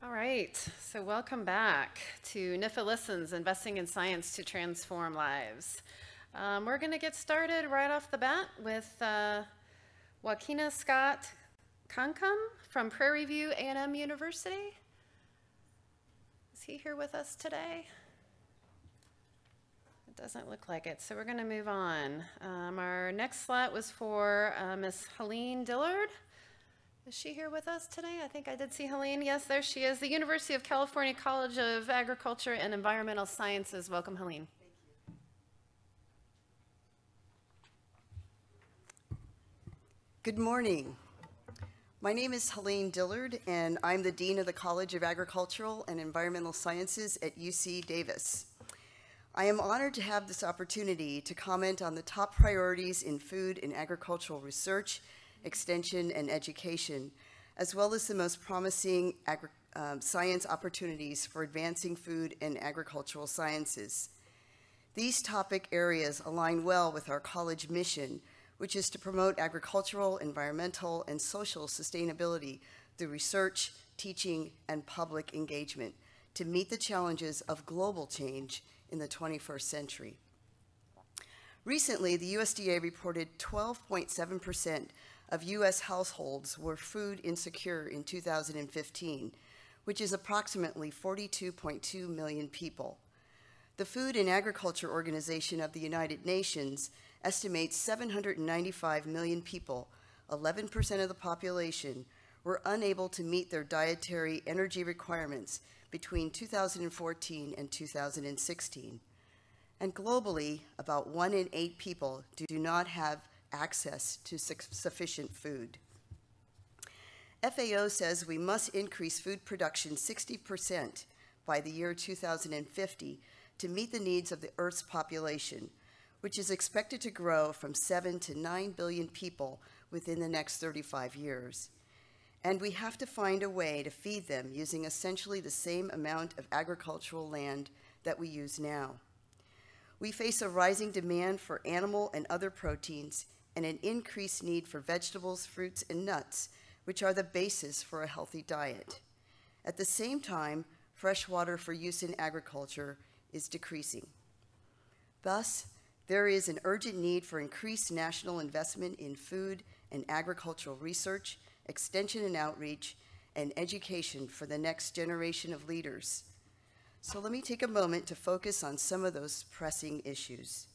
All right, so welcome back to NIFA Listens, Investing in Science to Transform Lives. We're going to get started right off the bat with Joaquina Scott Concom from Prairie View A&M University. Is he here with us today? It doesn't look like it, so we're going to move on. Our next slot was for Ms. Helene Dillard. Is she here with us today? I think I did see Helene. Yes, there she is. The University of California College of Agriculture and Environmental Sciences. Welcome, Helene. Thank you. Good morning. My name is Helene Dillard, and I'm the Dean of the College of Agricultural and Environmental Sciences at UC Davis. I am honored to have this opportunity to comment on the top priorities in food and agricultural research, extension, and education, as well as the most promising science opportunities for advancing food and agricultural sciences. These topic areas align well with our college mission, which is to promote agricultural, environmental, and social sustainability through research, teaching, and public engagement to meet the challenges of global change in the 21st century. Recently, the USDA reported 12.7% of U.S. households were food insecure in 2015, which is approximately 42.2 million people. The Food and Agriculture Organization of the United Nations estimates 795 million people, 11% of the population, were unable to meet their dietary energy requirements between 2014 and 2016. And globally, about 1 in 8 people do not have access to sufficient food. FAO says we must increase food production 60% by the year 2050 to meet the needs of the Earth's population, which is expected to grow from 7 to 9 billion people within the next 35 years. And we have to find a way to feed them using essentially the same amount of agricultural land that we use now. We face a rising demand for animal and other proteins and an increased need for vegetables, fruits, and nuts, which are the basis for a healthy diet. At the same time, fresh water for use in agriculture is decreasing. Thus, there is an urgent need for increased national investment in food and agricultural research, extension and outreach, and education for the next generation of leaders. So let me take a moment to focus on some of those pressing issues.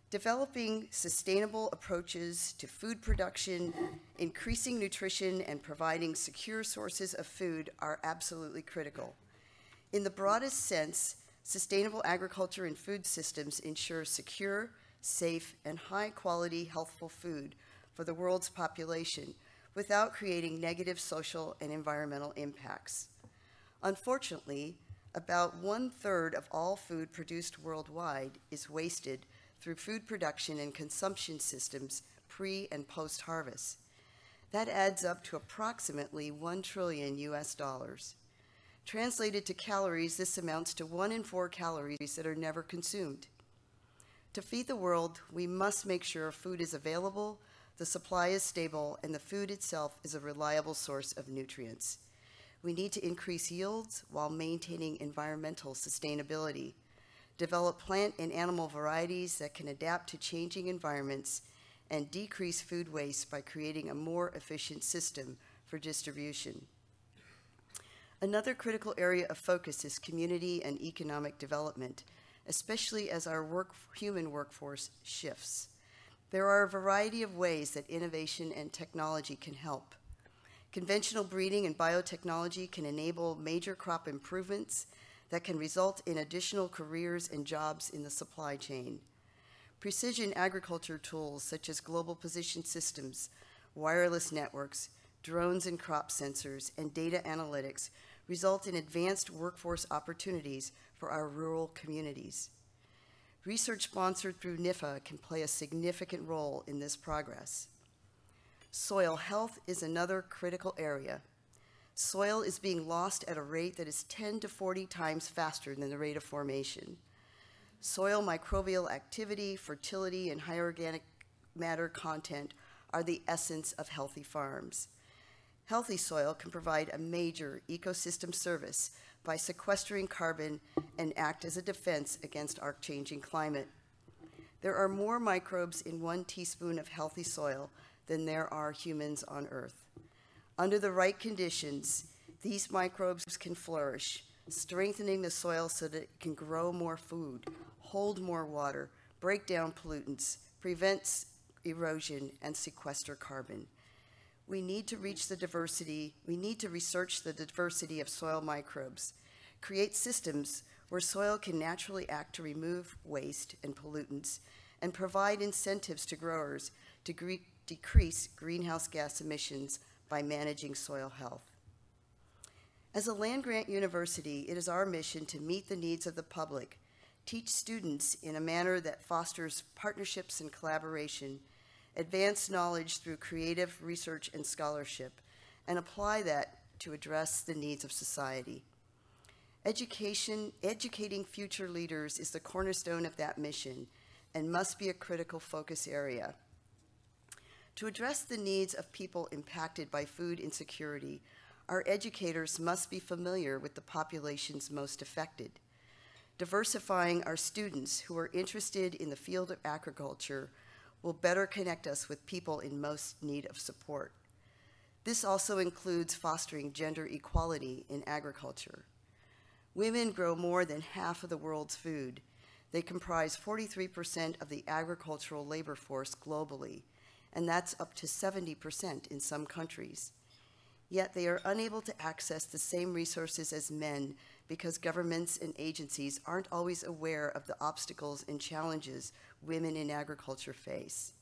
Developing sustainable approaches to food production, increasing nutrition, and providing secure sources of food are absolutely critical. In the broadest sense, sustainable agriculture and food systems ensure secure, safe, and high-quality, healthful food for the world's population without creating negative social and environmental impacts. Unfortunately, about 1/3 of all food produced worldwide is wasted through food production and consumption systems pre- and post-harvest. That adds up to approximately $1 trillion US. Translated to calories, this amounts to 1 in 4 calories that are never consumed. To feed the world, we must make sure food is available, the supply is stable, and the food itself is a reliable source of nutrients. We need to increase yields while maintaining environmental sustainability, develop plant and animal varieties that can adapt to changing environments, and decrease food waste by creating a more efficient system for distribution. Another critical area of focus is community and economic development, especially as our human workforce shifts. There are a variety of ways that innovation and technology can help. Conventional breeding and biotechnology can enable major crop improvements that can result in additional careers and jobs in the supply chain. Precision agriculture tools such as global position systems, wireless networks, drones and crop sensors, and data analytics result in advanced workforce opportunities for our rural communities. Research sponsored through NIFA can play a significant role in this progress. Soil health is another critical area. Soil is being lost at a rate that is 10 to 40 times faster than the rate of formation. Soil microbial activity, fertility, and high organic matter content are the essence of healthy farms. Healthy soil can provide a major ecosystem service by sequestering carbon and act as a defense against our changing climate. There are more microbes in 1 teaspoon of healthy soil than there are humans on Earth. Under the right conditions, these microbes can flourish, strengthening the soil so that it can grow more food, hold more water, break down pollutants, prevent erosion, and sequester carbon. We need to research the diversity of soil microbes, create systems where soil can naturally act to remove waste and pollutants, and provide incentives to growers to decrease greenhouse gas emissions by managing soil health. As a land-grant university, it is our mission to meet the needs of the public, teach students in a manner that fosters partnerships and collaboration, advance knowledge through creative research and scholarship, and apply that to address the needs of society. Educating future leaders is the cornerstone of that mission and must be a critical focus area. To address the needs of people impacted by food insecurity, our educators must be familiar with the populations most affected. Diversifying our students who are interested in the field of agriculture will better connect us with people in most need of support. This also includes fostering gender equality in agriculture. Women grow more than half of the world's food. They comprise 43% of the agricultural labor force globally, and that's up to 70% in some countries. Yet they are unable to access the same resources as men because governments and agencies aren't always aware of the obstacles and challenges women in agriculture face.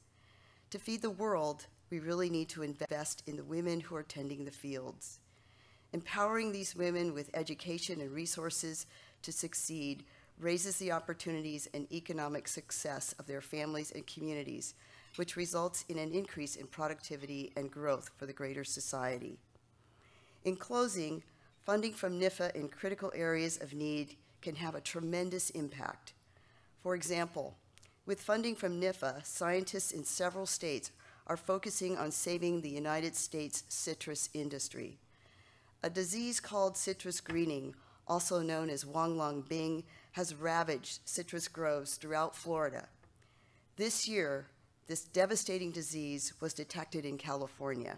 To feed the world, we really need to invest in the women who are tending the fields. Empowering these women with education and resources to succeed raises the opportunities and economic success of their families and communities, which results in an increase in productivity and growth for the greater society. In closing, funding from NIFA in critical areas of need can have a tremendous impact. For example, with funding from NIFA, scientists in several states are focusing on saving the United States citrus industry. A disease called citrus greening, also known as Wanglongbing, has ravaged citrus groves throughout Florida. This year, this devastating disease was detected in California.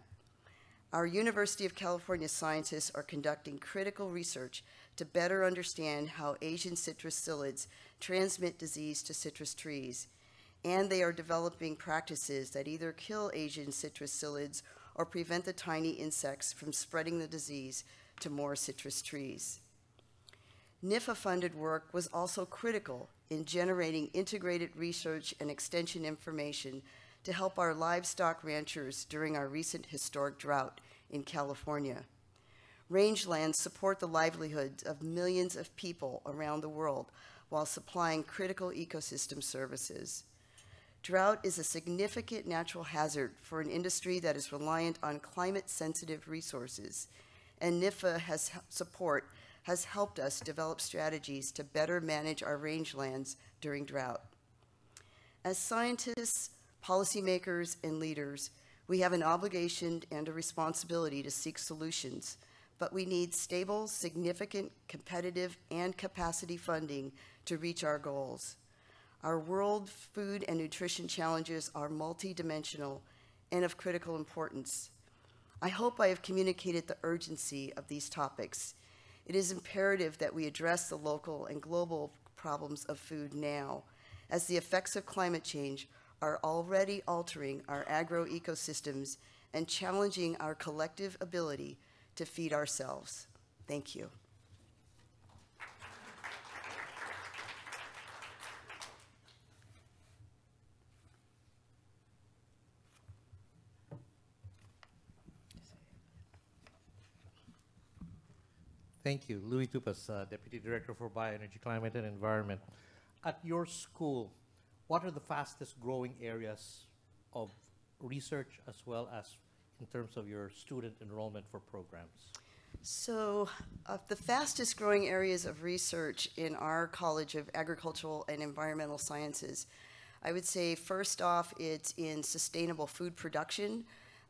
Our University of California scientists are conducting critical research to better understand how Asian citrus psyllids transmit disease to citrus trees, and they are developing practices that either kill Asian citrus psyllids or prevent the tiny insects from spreading the disease to more citrus trees. NIFA-funded work was also critical in generating integrated research and extension information to help our livestock ranchers during our recent historic drought in California. Rangelands support the livelihoods of millions of people around the world while supplying critical ecosystem services. Drought is a significant natural hazard for an industry that is reliant on climate-sensitive resources, and NIFA support has helped us develop strategies to better manage our rangelands during drought. As scientists, policymakers, and leaders, we have an obligation and a responsibility to seek solutions, but we need stable, significant, competitive, and capacity funding to reach our goals. Our world food and nutrition challenges are multidimensional and of critical importance. I hope I have communicated the urgency of these topics. It is imperative that we address the local and global problems of food now, as the effects of climate change are already altering our agro-ecosystems and challenging our collective ability to feed ourselves. Thank you. Thank you. Louis Tupas, Deputy Director for Bioenergy, Climate and Environment. At your school, what are the fastest growing areas of research as well as in terms of your student enrollment for programs? So the fastest growing areas of research in our College of Agricultural and Environmental Sciences, I would say first off, it's in sustainable food production.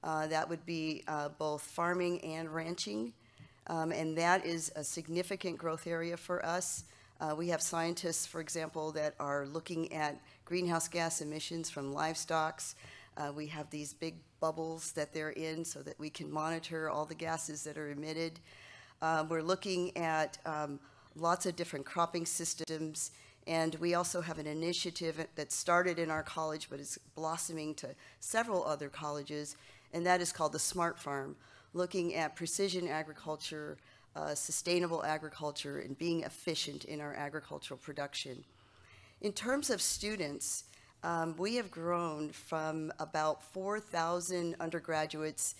That would be both farming and ranching, and that is a significant growth area for us. We have scientists, for example, that are looking at greenhouse gas emissions from livestock. We have these big bubbles that they're in so that we can monitor all the gases that are emitted. We're looking at lots of different cropping systems, and we also have an initiative that started in our college but is blossoming to several other colleges, and that is called the Smart Farm, looking at precision agriculture, sustainable agriculture, and being efficient in our agricultural production. In terms of students, we have grown from about 4,000 undergraduates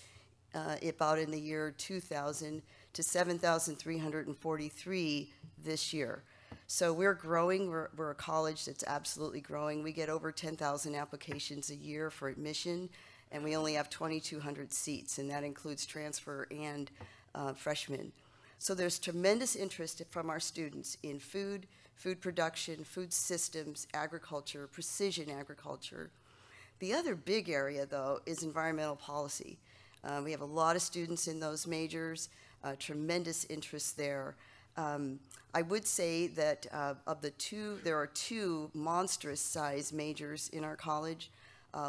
about in the year 2000 to 7,343 this year. So we're growing. We're a college that's absolutely growing. We get over 10,000 applications a year for admission, and we only have 2,200 seats, and that includes transfer and freshmen. So there's tremendous interest from our students in food production, food systems, agriculture, precision agriculture. The other big area, though, is environmental policy. We have a lot of students in those majors, tremendous interest there. I would say that of the two, there are two monstrous size majors in our college.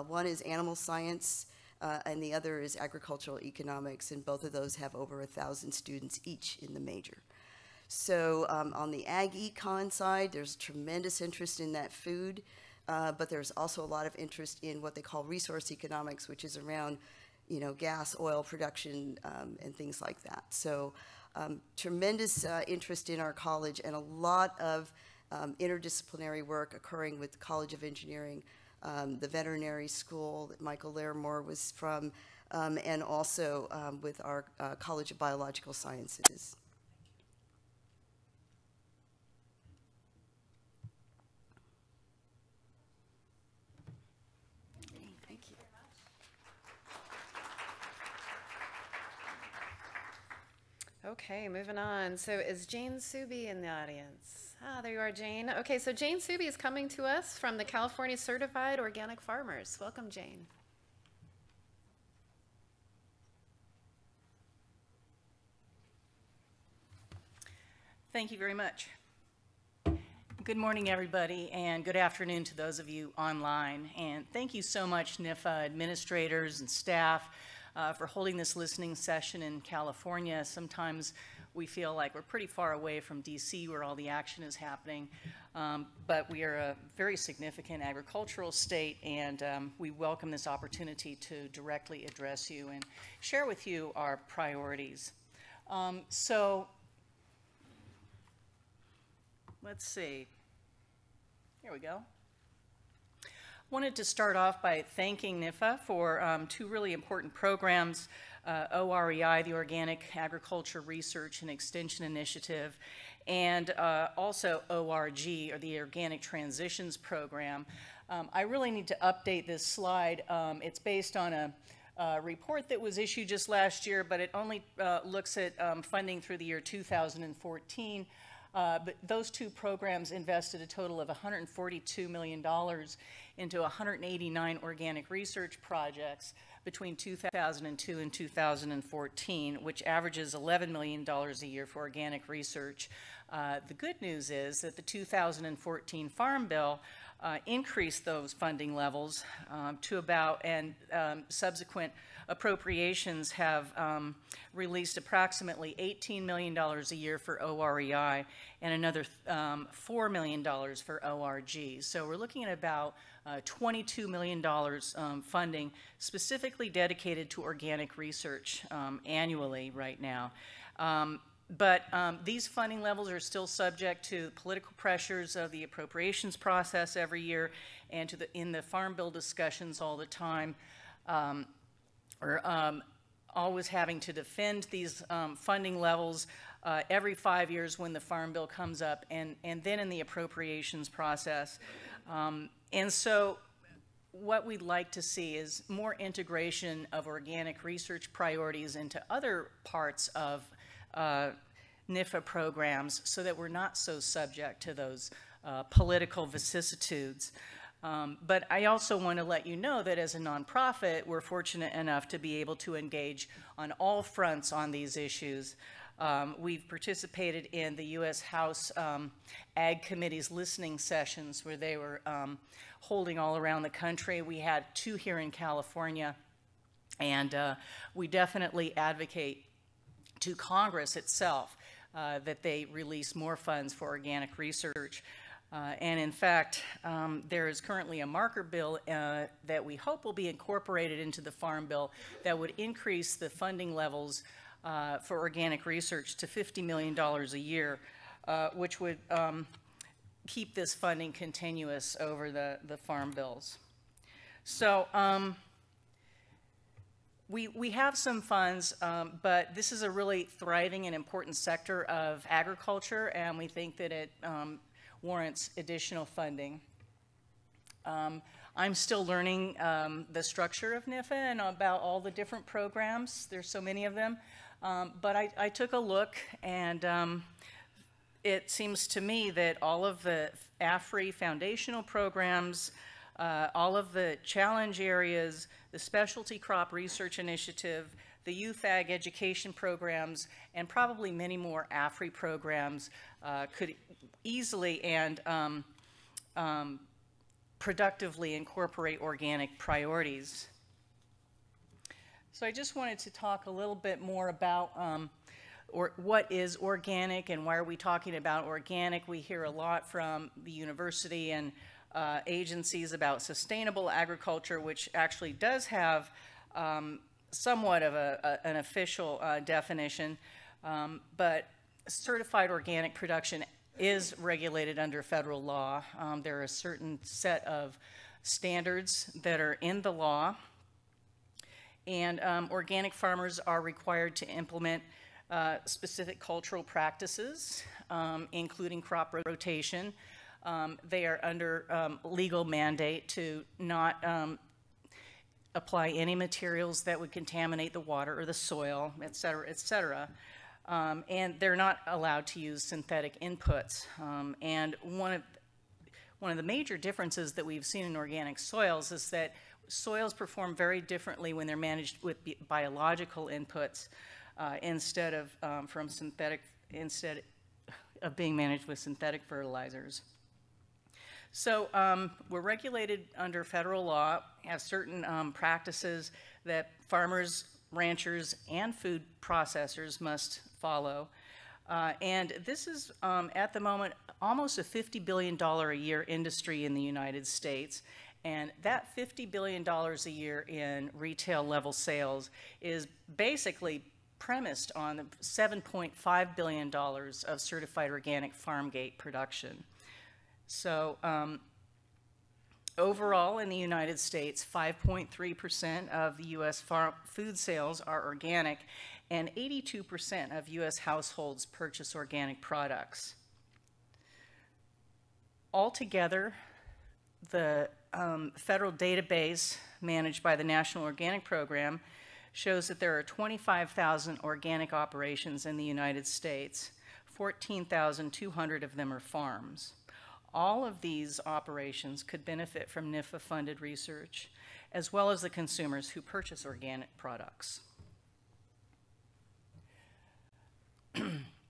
One is animal science, and the other is agricultural economics, and both of those have over 1,000 students each in the major. So on the ag econ side, there's tremendous interest in that food, but there's also a lot of interest in what they call resource economics, which is around, gas, oil production, and things like that. So tremendous interest in our college, and a lot of interdisciplinary work occurring with the College of Engineering, the veterinary school that Michael Larimore was from, and also with our College of Biological Sciences. Okay, moving on. So is Jane Suby in the audience? Ah, there you are, Jane. Okay, so Jane Suby is coming to us from the California Certified Organic Farmers. Welcome, Jane. Thank you very much. Good morning, everybody, and good afternoon to those of you online. And thank you so much, NIFA administrators and staff, for holding this listening session in California. Sometimes we feel like we're pretty far away from DC where all the action is happening, but we are a very significant agricultural state, and we welcome this opportunity to directly address you and share with you our priorities. So let's see. Here we go. Wanted to start off by thanking NIFA for two really important programs, OREI, the Organic Agriculture Research and Extension Initiative, and also ORG, or the Organic Transitions Program. I really need to update this slide. It's based on a report that was issued just last year, but it only looks at funding through the year 2014. But those two programs invested a total of $142 million into 189 organic research projects between 2002 and 2014, which averages $11 million a year for organic research. The good news is that the 2014 Farm Bill increased those funding levels to about, and subsequent appropriations have released approximately $18 million a year for OREI and another $4 million for ORG. So we're looking at about $22 million funding specifically dedicated to organic research annually right now. But these funding levels are still subject to political pressures of the appropriations process every year and to in the Farm Bill discussions all the time. We're always having to defend these funding levels every 5 years when the Farm Bill comes up, and then in the appropriations process. And so what we'd like to see is more integration of organic research priorities into other parts of NIFA programs so that we're not so subject to those political vicissitudes. But I also want to let you know that as a nonprofit, we're fortunate enough to be able to engage on all fronts on these issues. We've participated in the U.S. House Ag Committee's listening sessions where they were holding all around the country. We had 2 here in California, and we definitely advocate to Congress itself that they release more funds for organic research. And in fact, there is currently a marker bill that we hope will be incorporated into the Farm Bill that would increase the funding levels for organic research to $50 million a year, which would keep this funding continuous over the farm bills. So we have some funds, but this is a really thriving and important sector of agriculture, and we think that it warrants additional funding. I'm still learning the structure of NIFA and about all the different programs. There's so many of them. But I took a look, and it seems to me that all of the AFRI foundational programs, all of the challenge areas, the Specialty Crop Research Initiative, the Youth Ag Education programs, and probably many more AFRI programs could easily and productively incorporate organic priorities. So I just wanted to talk a little bit more about what is organic and why are we talking about organic. We hear a lot from the university and agencies about sustainable agriculture, which actually does have somewhat of an official definition, but certified organic production is regulated under federal law. There are a certain set of standards that are in the law, and organic farmers are required to implement specific cultural practices, including crop rotation. They are under legal mandate to not apply any materials that would contaminate the water or the soil, et cetera, et cetera. And they're not allowed to use synthetic inputs. And one of the major differences that we've seen in organic soils is that soils perform very differently when they're managed with biological inputs instead of being managed with synthetic fertilizers. So we're regulated under federal law, have certain practices that farmers, ranchers, and food processors must follow. And this is, at the moment, almost a $50 billion a year industry in the United States. And that $50 billion a year in retail level sales is basically premised on the $7.5 billion of certified organic farm gate production. So overall in the United States, 5.3% of the U.S. food sales are organic, and 82% of U.S. households purchase organic products. Altogether, the federal database managed by the National Organic Program shows that there are 25,000 organic operations in the United States. 14,200 of them are farms. All of these operations could benefit from NIFA-funded research, as well as the consumers who purchase organic products.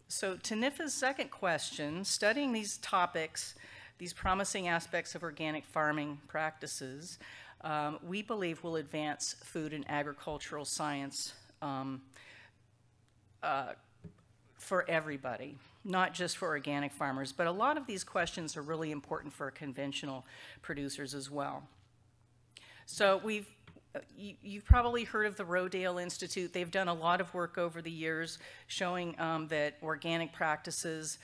So to NIFA's second question, studying these topics, these promising aspects of organic farming practices, we believe will advance food and agricultural science for everybody, not just for organic farmers, but a lot of these questions are really important for conventional producers as well. So you've probably heard of the Rodale Institute. They've done a lot of work over the years showing that organic practices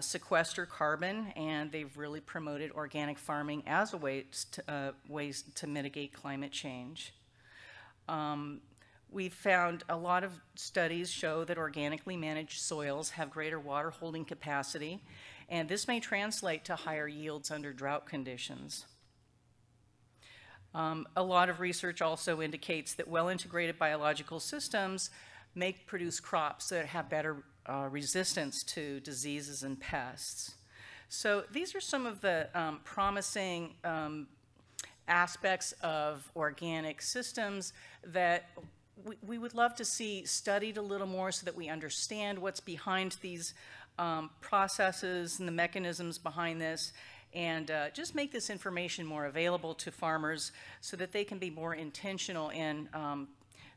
sequester carbon, and they've really promoted organic farming as a way ways to mitigate climate change. We've found a lot of studies show that organically managed soils have greater water holding capacity, and this may translate to higher yields under drought conditions. A lot of research also indicates that well-integrated biological systems may produce crops that have better resistance to diseases and pests. So these are some of the promising aspects of organic systems that we would love to see studied a little more so that we understand what's behind these processes and the mechanisms behind this, and just make this information more available to farmers so that they can be more intentional in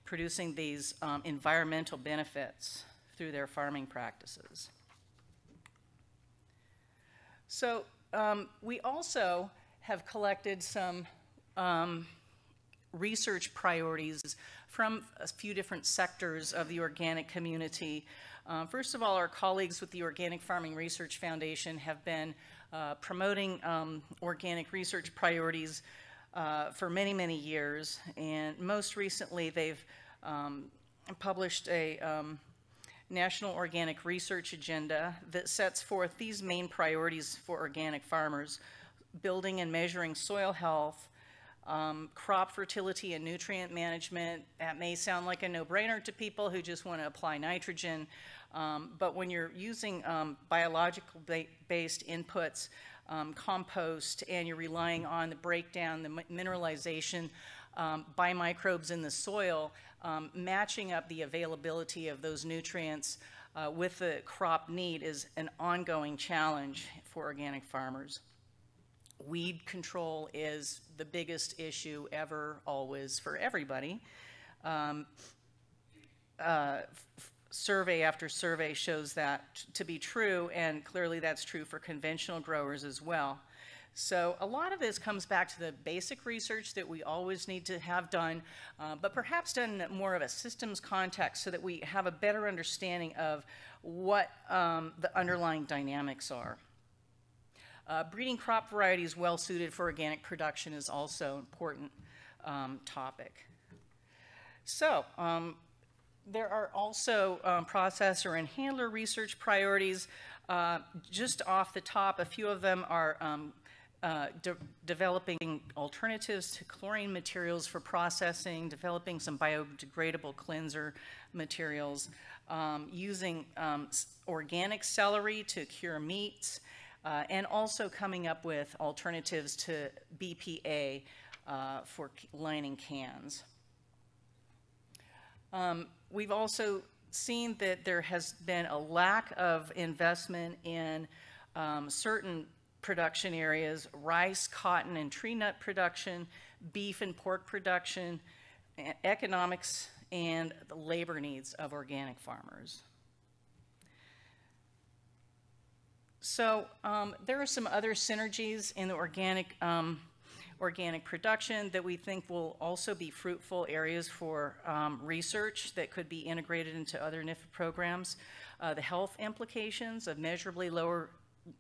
producing these environmental benefits through their farming practices. So we also have collected some research priorities from a few different sectors of the organic community. First of all, our colleagues with the Organic Farming Research Foundation have been promoting organic research priorities for many, many years, and most recently they've published a National Organic Research Agenda that sets forth these main priorities for organic farmers: building and measuring soil health, crop fertility and nutrient management. That may sound like a no-brainer to people who just want to apply nitrogen, but when you're using biological-based inputs, compost, and you're relying on the breakdown, the mineralization by microbes in the soil, matching up the availability of those nutrients with the crop need is an ongoing challenge for organic farmers. Weed control is the biggest issue ever, always, for everybody. Survey after survey shows that to be true, and clearly that's true for conventional growers as well. So a lot of this comes back to the basic research that we always need to have done, but perhaps done in more of a systems context so that we have a better understanding of what the underlying dynamics are. Breeding crop varieties well suited for organic production is also an important topic. So there are also processor and handler research priorities. Just off the top, a few of them are developing alternatives to chlorine materials for processing, developing some biodegradable cleanser materials, using organic celery to cure meats, and also coming up with alternatives to BPA for lining cans. We've also seen that there has been a lack of investment in certain production areas: rice, cotton, and tree nut production, beef and pork production, economics, and the labor needs of organic farmers. So there are some other synergies in the organic production that we think will also be fruitful areas for research that could be integrated into other NIFA programs. The health implications of measurably lower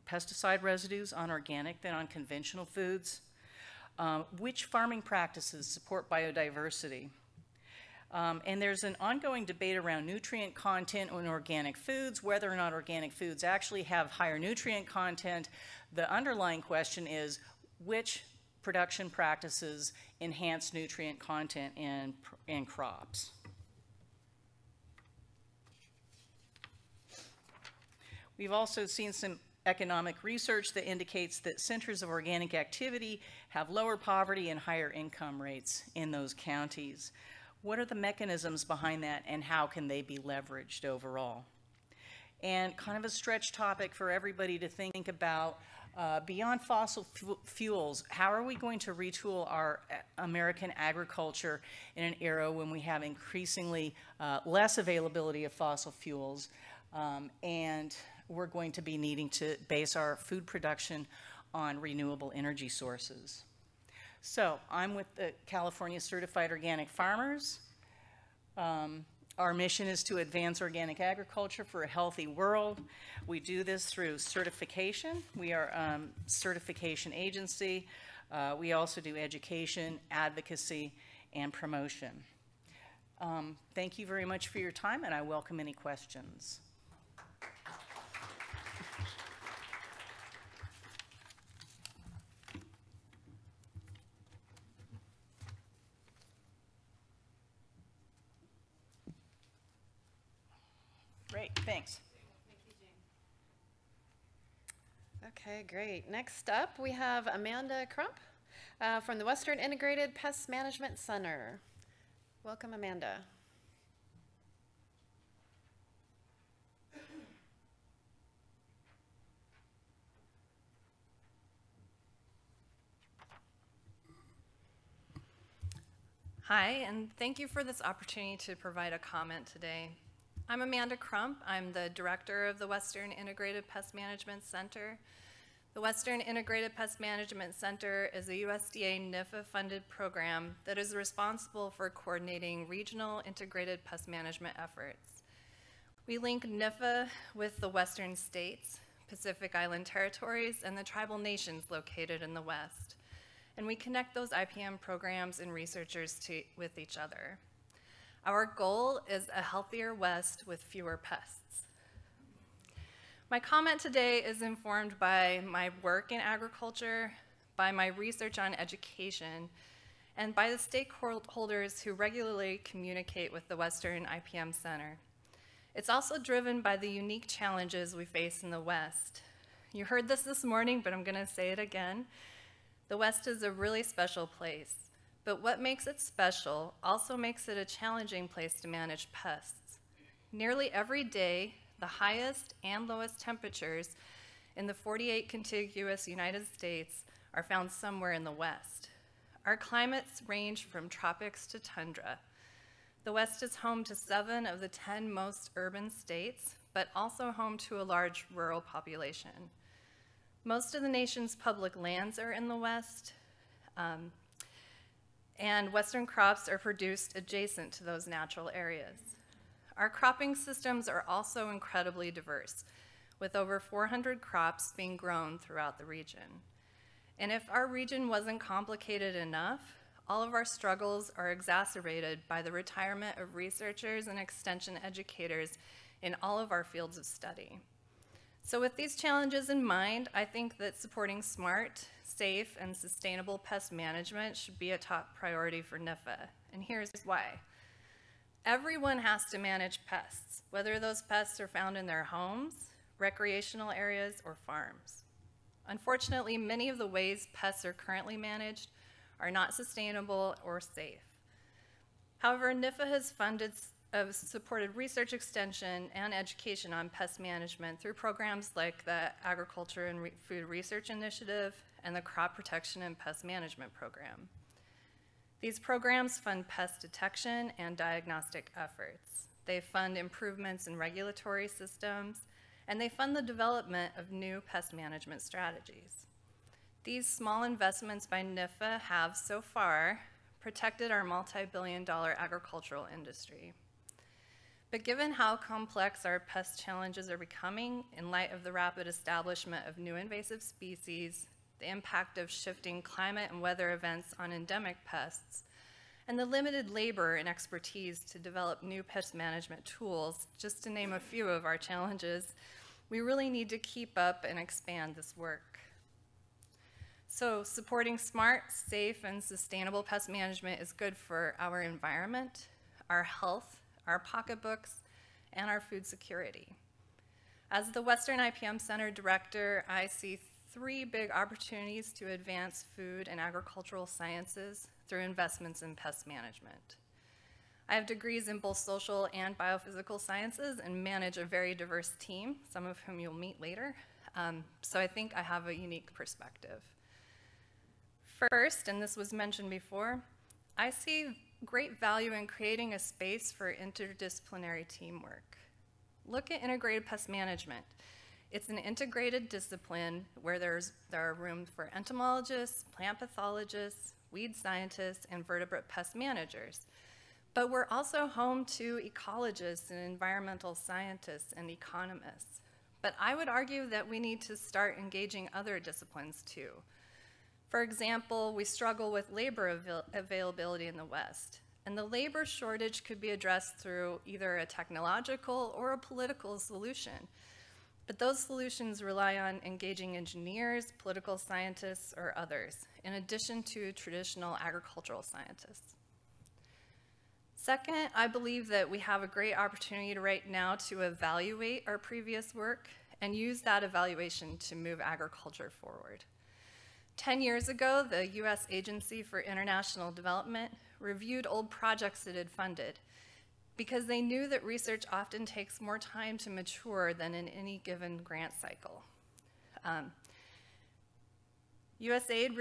pesticide residues on organic than on conventional foods. Which farming practices support biodiversity? And there's an ongoing debate around nutrient content in organic foods, whether or not organic foods actually have higher nutrient content. The underlying question is which production practices enhance nutrient content in crops. We've also seen some economic research that indicates that centers of organic activity have lower poverty and higher income rates in those counties. What are the mechanisms behind that, and how can they be leveraged overall? And kind of a stretch topic for everybody to think about, beyond fossil fuels, how are we going to retool our American agriculture in an era when we have increasingly less availability of fossil fuels, and we're going to be needing to base our food production on renewable energy sources? So I'm with the California Certified Organic Farmers. Our mission is to advance organic agriculture for a healthy world. We do this through certification. We are a certification agency. We also do education, advocacy, and promotion. Thank you very much for your time, and I welcome any questions. Great, thanks. Okay, great. Next up, we have Amanda Crump. from the Western Integrated Pest Management Center. Welcome, Amanda. Hi, and thank you for this opportunity to provide a comment today. I'm Amanda Crump. I'm the director of the Western Integrated Pest Management Center. The Western Integrated Pest Management Center is a USDA NIFA-funded program that is responsible for coordinating regional integrated pest management efforts. We link NIFA with the Western states, Pacific Island territories, and the tribal nations located in the West. And we connect those IPM programs and researchers with each other. Our goal is a healthier West with fewer pests. My comment today is informed by my work in agriculture, by my research on education, and by the stakeholders who regularly communicate with the Western IPM Center. It's also driven by the unique challenges we face in the West. You heard this morning, but I'm going to say it again. The West is a really special place, but what makes it special also makes it a challenging place to manage pests. Nearly every day, the highest and lowest temperatures in the 48 contiguous United States are found somewhere in the West. Our climates range from tropics to tundra. The West is home to 7 of the 10 most urban states, but also home to a large rural population. Most of the nation's public lands are in the West, and Western crops are produced adjacent to those natural areas. Our cropping systems are also incredibly diverse, with over 400 crops being grown throughout the region. And if our region wasn't complicated enough, all of our struggles are exacerbated by the retirement of researchers and extension educators in all of our fields of study. So with these challenges in mind, I think that supporting smart, safe, and sustainable pest management should be a top priority for NIFA, and here's why. Everyone has to manage pests, whether those pests are found in their homes, recreational areas, or farms. Unfortunately, many of the ways pests are currently managed are not sustainable or safe. However, NIFA has supported research extension and education on pest management through programs like the Agriculture and Food Research Initiative and the Crop Protection and Pest Management Program. These programs fund pest detection and diagnostic efforts. They fund improvements in regulatory systems, and they fund the development of new pest management strategies. These small investments by NIFA have so far protected our multi-billion-dollar agricultural industry. But given how complex our pest challenges are becoming in light of the rapid establishment of new invasive species, the impact of shifting climate and weather events on endemic pests, and the limited labor and expertise to develop new pest management tools, just to name a few of our challenges, we really need to keep up and expand this work. So supporting smart, safe, and sustainable pest management is good for our environment, our health, our pocketbooks, and our food security. As the Western IPM Center Director, I see 3 big opportunities to advance food and agricultural sciences through investments in pest management. I have degrees in both social and biophysical sciences and manage a very diverse team, some of whom you'll meet later, so I think I have a unique perspective. First, and this was mentioned before, I see great value in creating a space for interdisciplinary teamwork. Look at integrated pest management. It's an integrated discipline where there are rooms for entomologists, plant pathologists, weed scientists, and vertebrate pest managers. But we're also home to ecologists and environmental scientists and economists. But I would argue that we need to start engaging other disciplines too. For example, we struggle with labor availability in the West, and the labor shortage could be addressed through either a technological or a political solution. But those solutions rely on engaging engineers, political scientists, or others, in addition to traditional agricultural scientists. Second, I believe that we have a great opportunity right now to evaluate our previous work and use that evaluation to move agriculture forward. 10 years ago, the U.S. Agency for International Development reviewed old projects it had funded because they knew that research often takes more time to mature than in any given grant cycle. USAID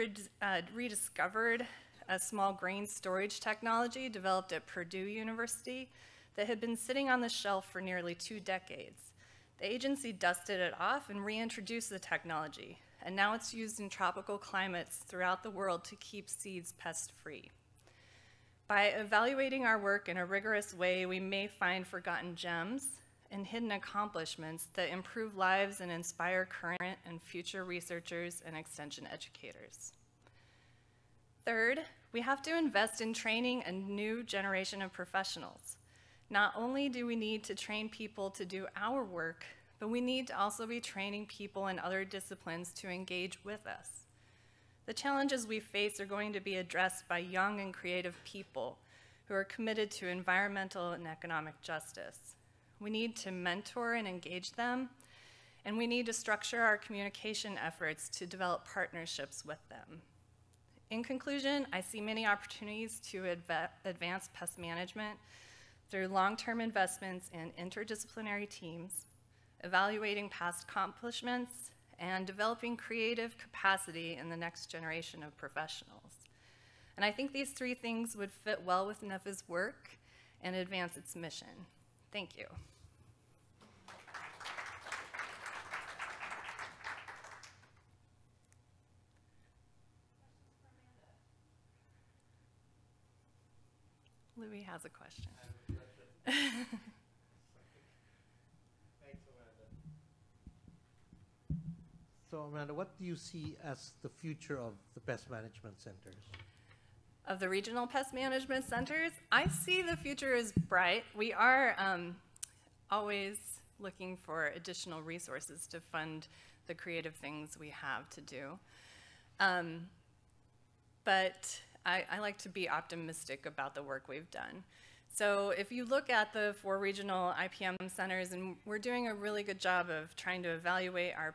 rediscovered a small grain storage technology developed at Purdue University that had been sitting on the shelf for nearly 2 decades. The agency dusted it off and reintroduced the technology, and now it's used in tropical climates throughout the world to keep seeds pest-free. By evaluating our work in a rigorous way, we may find forgotten gems and hidden accomplishments that improve lives and inspire current and future researchers and extension educators. Third, we have to invest in training a new generation of professionals. Not only do we need to train people to do our work, but we need to also be training people in other disciplines to engage with us. The challenges we face are going to be addressed by young and creative people who are committed to environmental and economic justice. We need to mentor and engage them, and we need to structure our communication efforts to develop partnerships with them. In conclusion, I see many opportunities to advance pest management through long-term investments in interdisciplinary teams, evaluating past accomplishments, and developing creative capacity in the next generation of professionals. And I think these 3 things would fit well with NIFA's work and advance its mission. Thank you. Louis has a question. So Amanda, what do you see as the future of the pest management centers? Of the regional pest management centers, I see the future as bright. We are always looking for additional resources to fund the creative things we have to do. But I like to be optimistic about the work we've done. So if you look at the 4 regional IPM centers, and we're doing a really good job of trying to evaluate our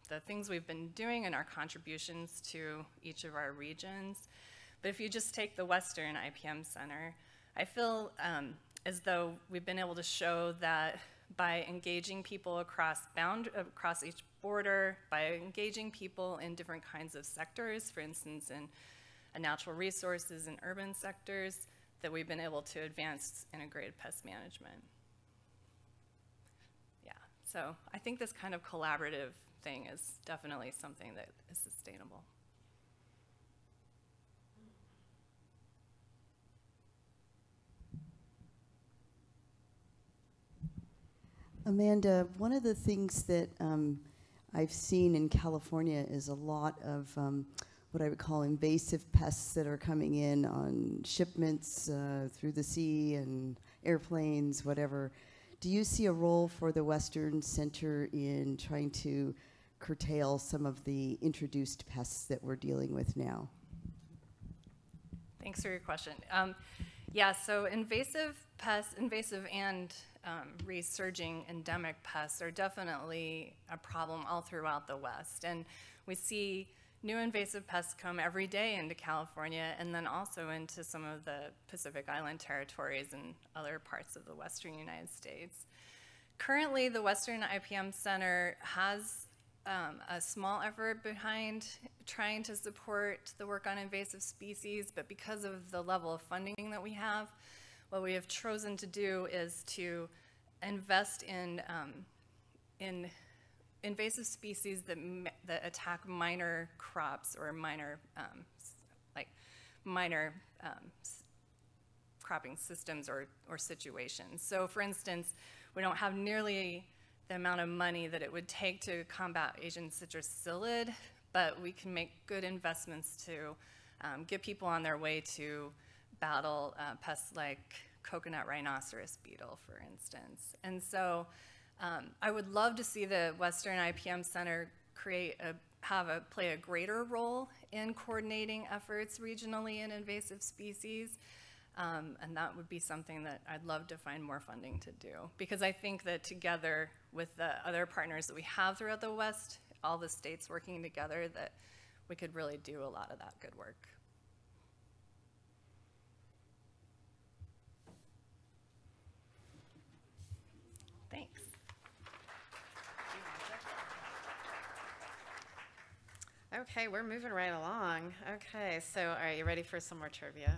the things we've been doing and our contributions to each of our regions. But if you just take the Western IPM Center, I feel as though we've been able to show that by engaging people across each border, by engaging people in different kinds of sectors, for instance, in natural resources and urban sectors, that we've been able to advance integrated pest management. Yeah, so I think this kind of collaborative thing is definitely something that is sustainable. Amanda, one of the things that I've seen in California is a lot of what I would call invasive pests that are coming in on shipments through the sea and airplanes, whatever. Do you see a role for the Western Center in trying to curtail some of the introduced pests that we're dealing with now? Thanks for your question. Yeah, so invasive pests, invasive and resurging endemic pests are definitely a problem all throughout the West. And we see new invasive pests come every day into California and then also into some of the Pacific Island territories and other parts of the Western United States. Currently, the Western IPM Center has a small effort behind trying to support the work on invasive species, but because of the level of funding that we have, what we have chosen to do is to invest in invasive species that attack minor crops or minor cropping systems or situations. So for instance, we don't have nearly the amount of money that it would take to combat Asian citrus psyllid, but we can make good investments to get people on their way to battle pests like coconut rhinoceros beetle, for instance. And so I would love to see the Western IPM Center play a greater role in coordinating efforts regionally in invasive species. And that would be something that I'd love to find more funding to do. Because I think that together with the other partners that we have throughout the West, all the states working together, that we could really do a lot of that good work. Thanks. Okay, we're moving right along. Okay, so all right, you ready for some more trivia?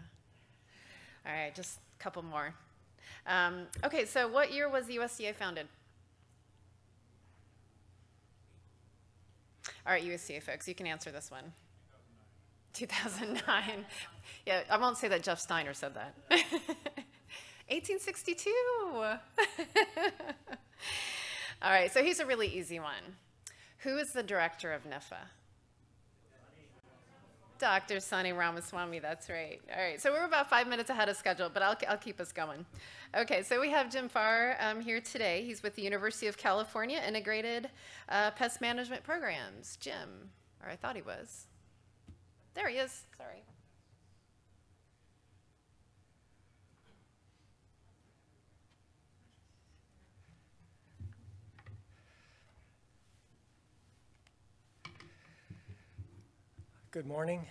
All right, just a couple more. Okay, so what year was the USDA founded? All right, USDA folks, you can answer this one. 2009. Yeah, I won't say that Jeff Steiner said that. 1862. All right, so here's a really easy one. Who is the director of NIFA? Dr. Sunny Ramaswamy, that's right. All right, so we're about 5 minutes ahead of schedule, but I'll keep us going. Okay, so we have Jim Farr here today. He's with the University of California Integrated Pest Management Programs. Jim, or I thought he was. There he is, sorry. Good morning.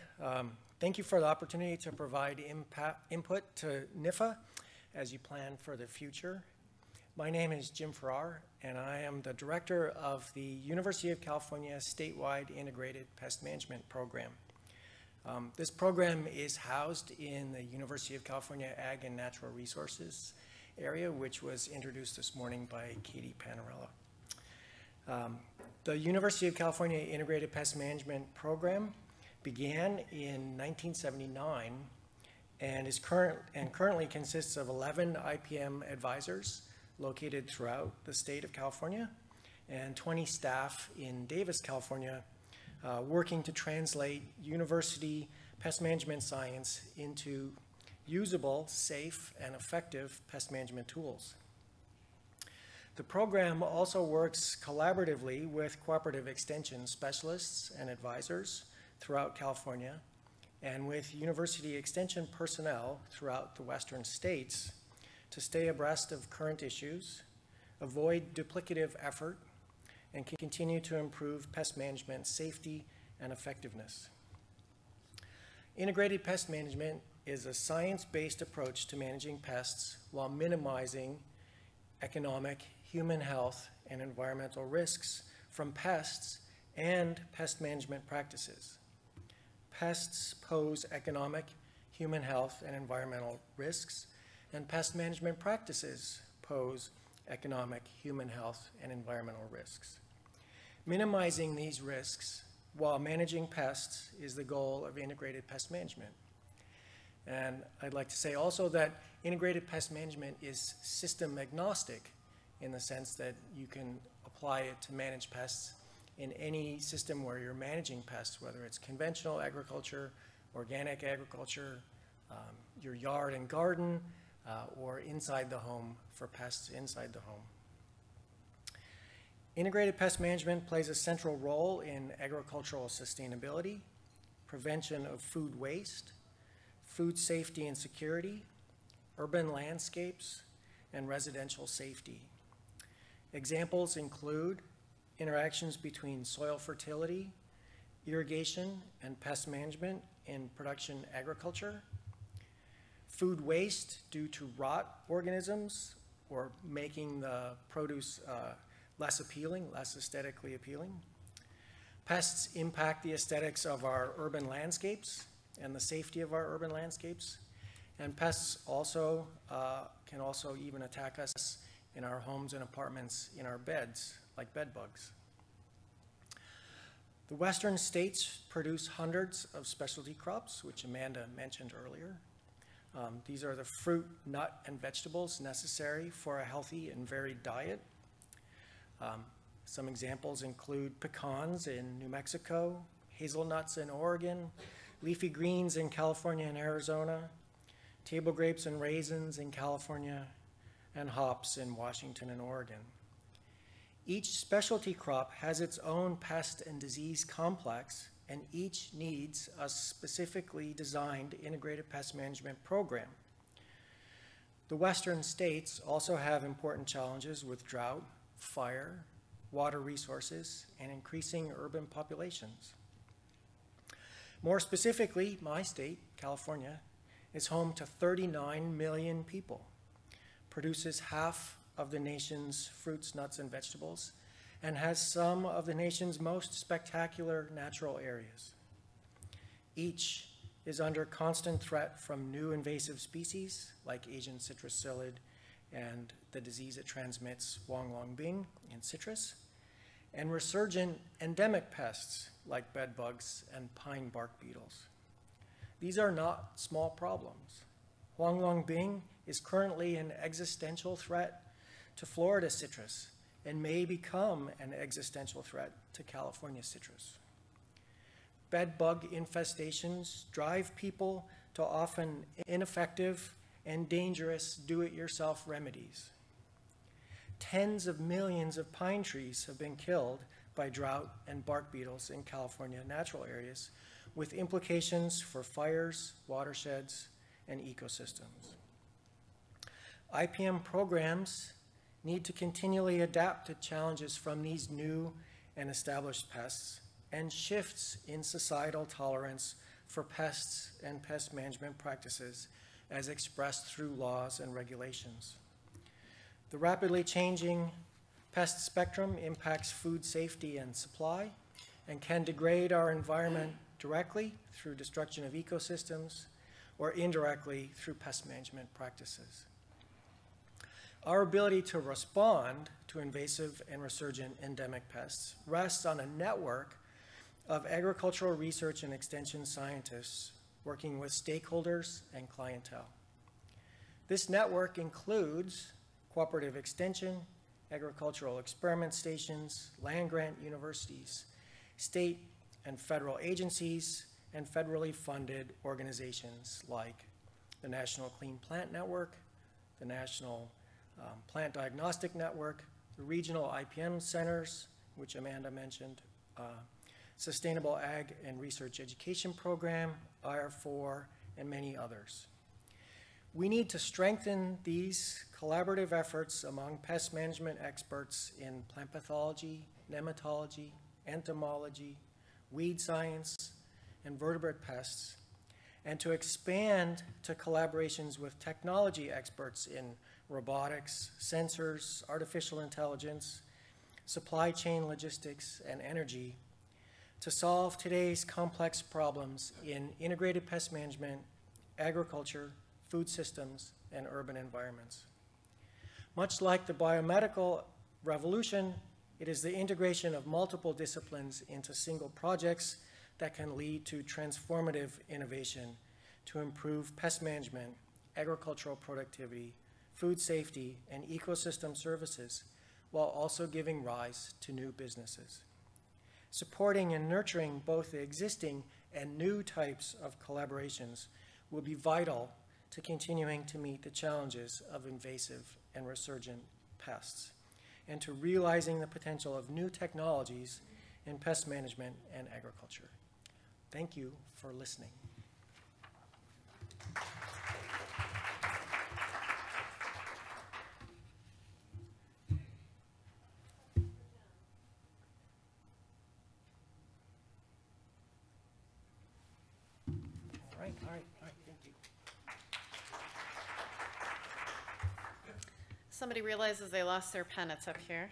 Thank you for the opportunity to provide input to NIFA as you plan for the future. My name is Jim Farrar, and I am the director of the University of California Statewide Integrated Pest Management Program. This program is housed in the University of California Ag and Natural Resources area, which was introduced this morning by Katie Panarello. The University of California Integrated Pest Management Program began in 1979 and currently consists of 11 IPM advisors located throughout the state of California and 20 staff in Davis, California, working to translate university pest management science into usable, safe, and effective pest management tools. The program also works collaboratively with cooperative extension specialists and advisors throughout California and with university extension personnel throughout the western states to stay abreast of current issues, avoid duplicative effort, and continue to improve pest management safety and effectiveness. Integrated pest management is a science-based approach to managing pests while minimizing economic, human health, and environmental risks from pests and pest management practices. Pests pose economic, human health, and environmental risks, and pest management practices pose economic, human health, and environmental risks. Minimizing these risks while managing pests is the goal of integrated pest management. And I'd like to say also that integrated pest management is system agnostic in the sense that you can apply it to manage pests in any system where you're managing pests, whether it's conventional agriculture, organic agriculture, your yard and garden, or inside the home for pests inside the home. Integrated pest management plays a central role in agricultural sustainability, prevention of food waste, food safety and security, urban landscapes, and residential safety. Examples include interactions between soil fertility, irrigation, and pest management in production agriculture, food waste due to rot organisms or making the produce less appealing, less aesthetically appealing. Pests impact the aesthetics of our urban landscapes and the safety of our urban landscapes. And pests also can also even attack us in our homes and apartments in our beds, like bed bugs. The western states produce hundreds of specialty crops, which Amanda mentioned earlier. These are the fruit, nut, and vegetables necessary for a healthy and varied diet. Some examples include pecans in New Mexico, hazelnuts in Oregon, leafy greens in California and Arizona, table grapes and raisins in California, and hops in Washington and Oregon. Each specialty crop has its own pest and disease complex, and each needs a specifically designed integrated pest management program. The western states also have important challenges with drought, fire, water resources, and increasing urban populations. More specifically, my state, California, is home to 39 million people, produces half of the nation's fruits, nuts, and vegetables, and has some of the nation's most spectacular natural areas. Each is under constant threat from new invasive species like Asian citrus psyllid and the disease it transmits, Wang Long Bing, in citrus, and resurgent endemic pests like bed bugs and pine bark beetles. These are not small problems. Wang Long Bing is currently an existential threat to Florida citrus and may become an existential threat to California citrus. Bed bug infestations drive people to often ineffective and dangerous do-it-yourself remedies. Tens of millions of pine trees have been killed by drought and bark beetles in California natural areas, with implications for fires, watersheds, and ecosystems. IPM programs need to continually adapt to challenges from these new and established pests and shifts in societal tolerance for pests and pest management practices as expressed through laws and regulations. The rapidly changing pest spectrum impacts food safety and supply and can degrade our environment directly through destruction of ecosystems or indirectly through pest management practices. Our ability to respond to invasive and resurgent endemic pests rests on a network of agricultural research and extension scientists working with stakeholders and clientele. This network includes cooperative extension, agricultural experiment stations, land-grant universities, state and federal agencies, and federally funded organizations like the National Clean Plant Network, the National Plant Diagnostic Network, the regional IPM centers, which Amanda mentioned, Sustainable Ag and Research Education Program, IR4, and many others. We need to strengthen these collaborative efforts among pest management experts in plant pathology, nematology, entomology, weed science, and vertebrate pests, and to expand to collaborations with technology experts in robotics, sensors, artificial intelligence, supply chain logistics, and energy to solve today's complex problems in integrated pest management, agriculture, food systems, and urban environments. Much like the biomedical revolution, it is the integration of multiple disciplines into single projects that can lead to transformative innovation to improve pest management, agricultural productivity, food safety, and ecosystem services, while also giving rise to new businesses. Supporting and nurturing both the existing and new types of collaborations will be vital to continuing to meet the challenges of invasive and resurgent pests, and to realizing the potential of new technologies in pest management and agriculture. Thank you for listening. All right, thank you. Somebody realizes they lost their pen, it's up here.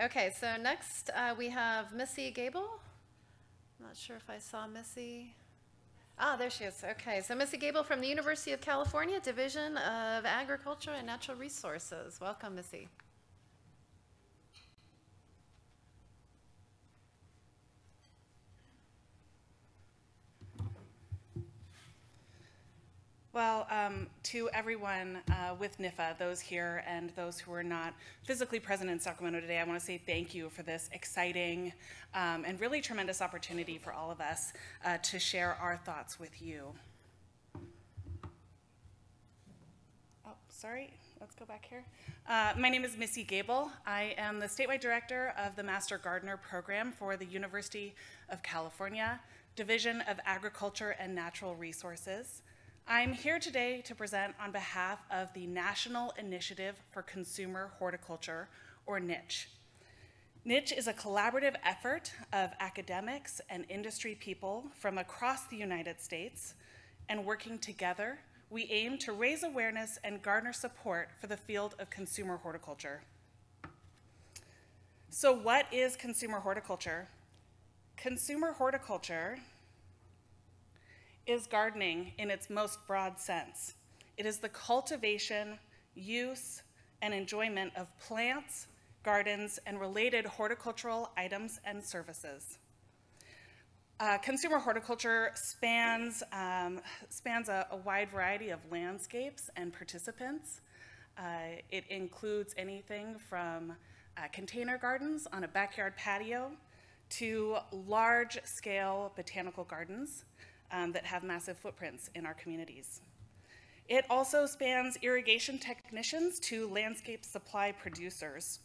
Okay, so next we have Missy Gable. I'm not sure if I saw Missy. Ah, there she is. Okay, so Missy Gable from the University of California, Division of Agriculture and Natural Resources. Welcome, Missy. Well, to everyone with NIFA, those here and those who are not physically present in Sacramento today, I want to say thank you for this exciting and really tremendous opportunity for all of us to share our thoughts with you. Oh, sorry, let's go back here. My name is Missy Gable. I am the statewide director of the Master Gardener program for the University of California, Division of Agriculture and Natural Resources. I'm here today to present on behalf of the National Initiative for Consumer Horticulture, or NICH. Niche is a collaborative effort of academics and industry people from across the United States, and working together, we aim to raise awareness and garner support for the field of consumer horticulture. So what is consumer horticulture? Consumer horticulture is gardening in its most broad sense. It is the cultivation, use, and enjoyment of plants, gardens, and related horticultural items and services. Consumer horticulture spans a wide variety of landscapes and participants. It includes anything from container gardens on a backyard patio to large-scale botanical gardens that have massive footprints in our communities. It also spans irrigation technicians to landscape supply producers.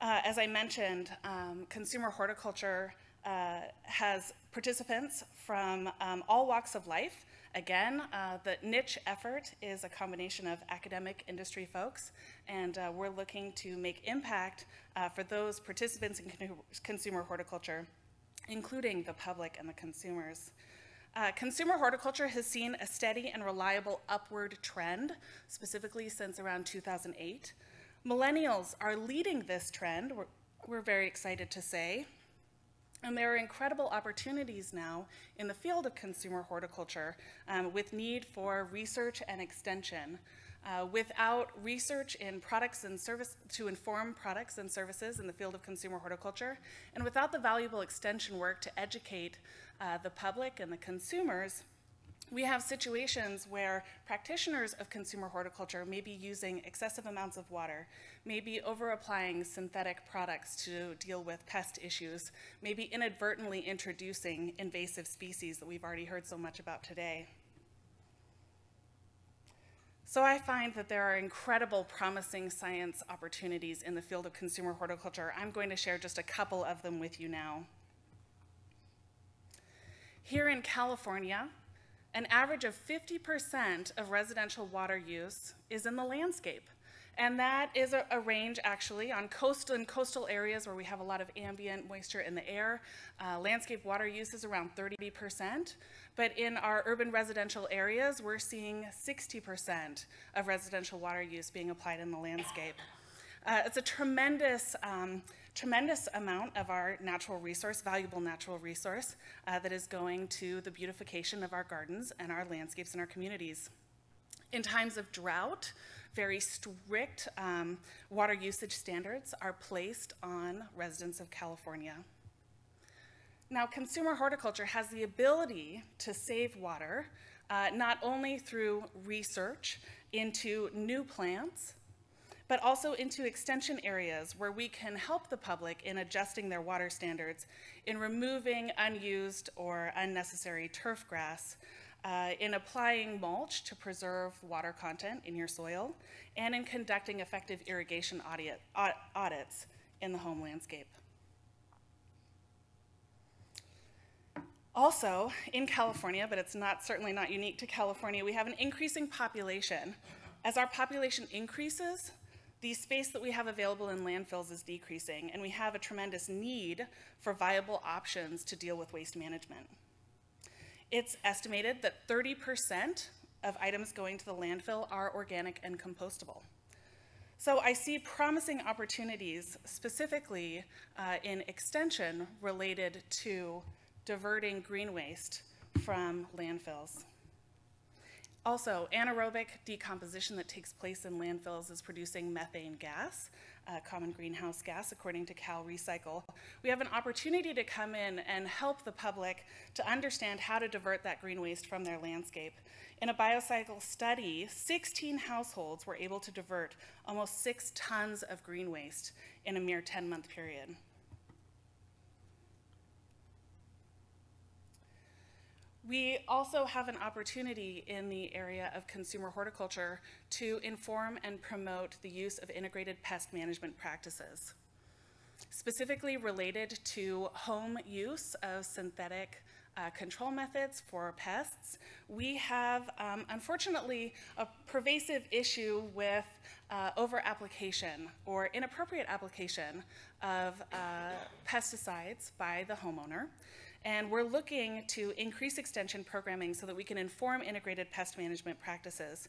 As I mentioned, consumer horticulture has participants from all walks of life. Again, the niche effort is a combination of academic industry folks, and we're looking to make impact for those participants in consumer horticulture, including the public and the consumers. Consumer horticulture has seen a steady and reliable upward trend, specifically since around 2008. Millennials are leading this trend, we're very excited to say, and there are incredible opportunities now in the field of consumer horticulture with need for research and extension. Without research in products and service to inform products and services in the field of consumer horticulture, and without the valuable extension work to educate the public and the consumers, we have situations where practitioners of consumer horticulture may be using excessive amounts of water, may be over-applying synthetic products to deal with pest issues, may be inadvertently introducing invasive species that we've already heard so much about today. So I find that there are incredible promising science opportunities in the field of consumer horticulture. I'm going to share just a couple of them with you now. Here in California, an average of 50% of residential water use is in the landscape. And that is a range actually on coastal areas where we have a lot of ambient moisture in the air. Landscape water use is around 30%. But in our urban residential areas, we're seeing 60% of residential water use being applied in the landscape. It's a tremendous amount of our natural resource, valuable natural resource, that is going to the beautification of our gardens and our landscapes and our communities. In times of drought, very strict water usage standards are placed on residents of California. Now, consumer horticulture has the ability to save water, not only through research into new plants, but also into extension areas where we can help the public in adjusting their water standards, in removing unused or unnecessary turf grass, in applying mulch to preserve water content in your soil, and in conducting effective irrigation audits in the home landscape. Also, in California, but it's certainly not unique to California, we have an increasing population. As our population increases, the space that we have available in landfills is decreasing, and we have a tremendous need for viable options to deal with waste management. It's estimated that 30% of items going to the landfill are organic and compostable. So I see promising opportunities, specifically in extension related to diverting green waste from landfills. Also, anaerobic decomposition that takes place in landfills is producing methane gas, common greenhouse gas, according to Cal Recycle. We have an opportunity to come in and help the public to understand how to divert that green waste from their landscape. In a biocycle study, 16 households were able to divert almost 6 tons of green waste in a mere 10-month period. We also have an opportunity in the area of consumer horticulture to inform and promote the use of integrated pest management practices, specifically related to home use of synthetic control methods for pests. We have, unfortunately, a pervasive issue with over-application or inappropriate application of pesticides by the homeowner. And we're looking to increase extension programming so that we can inform integrated pest management practices.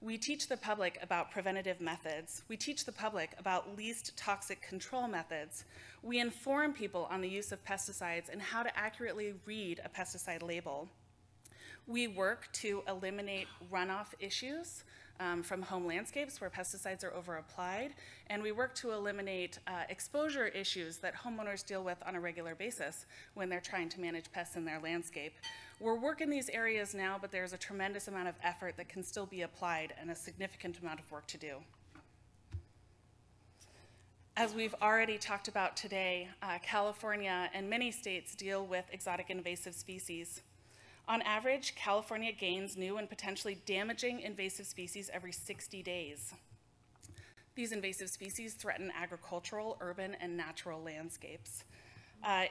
We teach the public about preventative methods. We teach the public about least toxic control methods. We inform people on the use of pesticides and how to accurately read a pesticide label. We work to eliminate runoff issues from home landscapes where pesticides are over-applied, and we work to eliminate exposure issues that homeowners deal with on a regular basis when they're trying to manage pests in their landscape. We're working these areas now, but there's a tremendous amount of effort that can still be applied and a significant amount of work to do. As we've already talked about today, California and many states deal with exotic invasive species. On average, California gains new and potentially damaging invasive species every 60 days. These invasive species threaten agricultural, urban, and natural landscapes.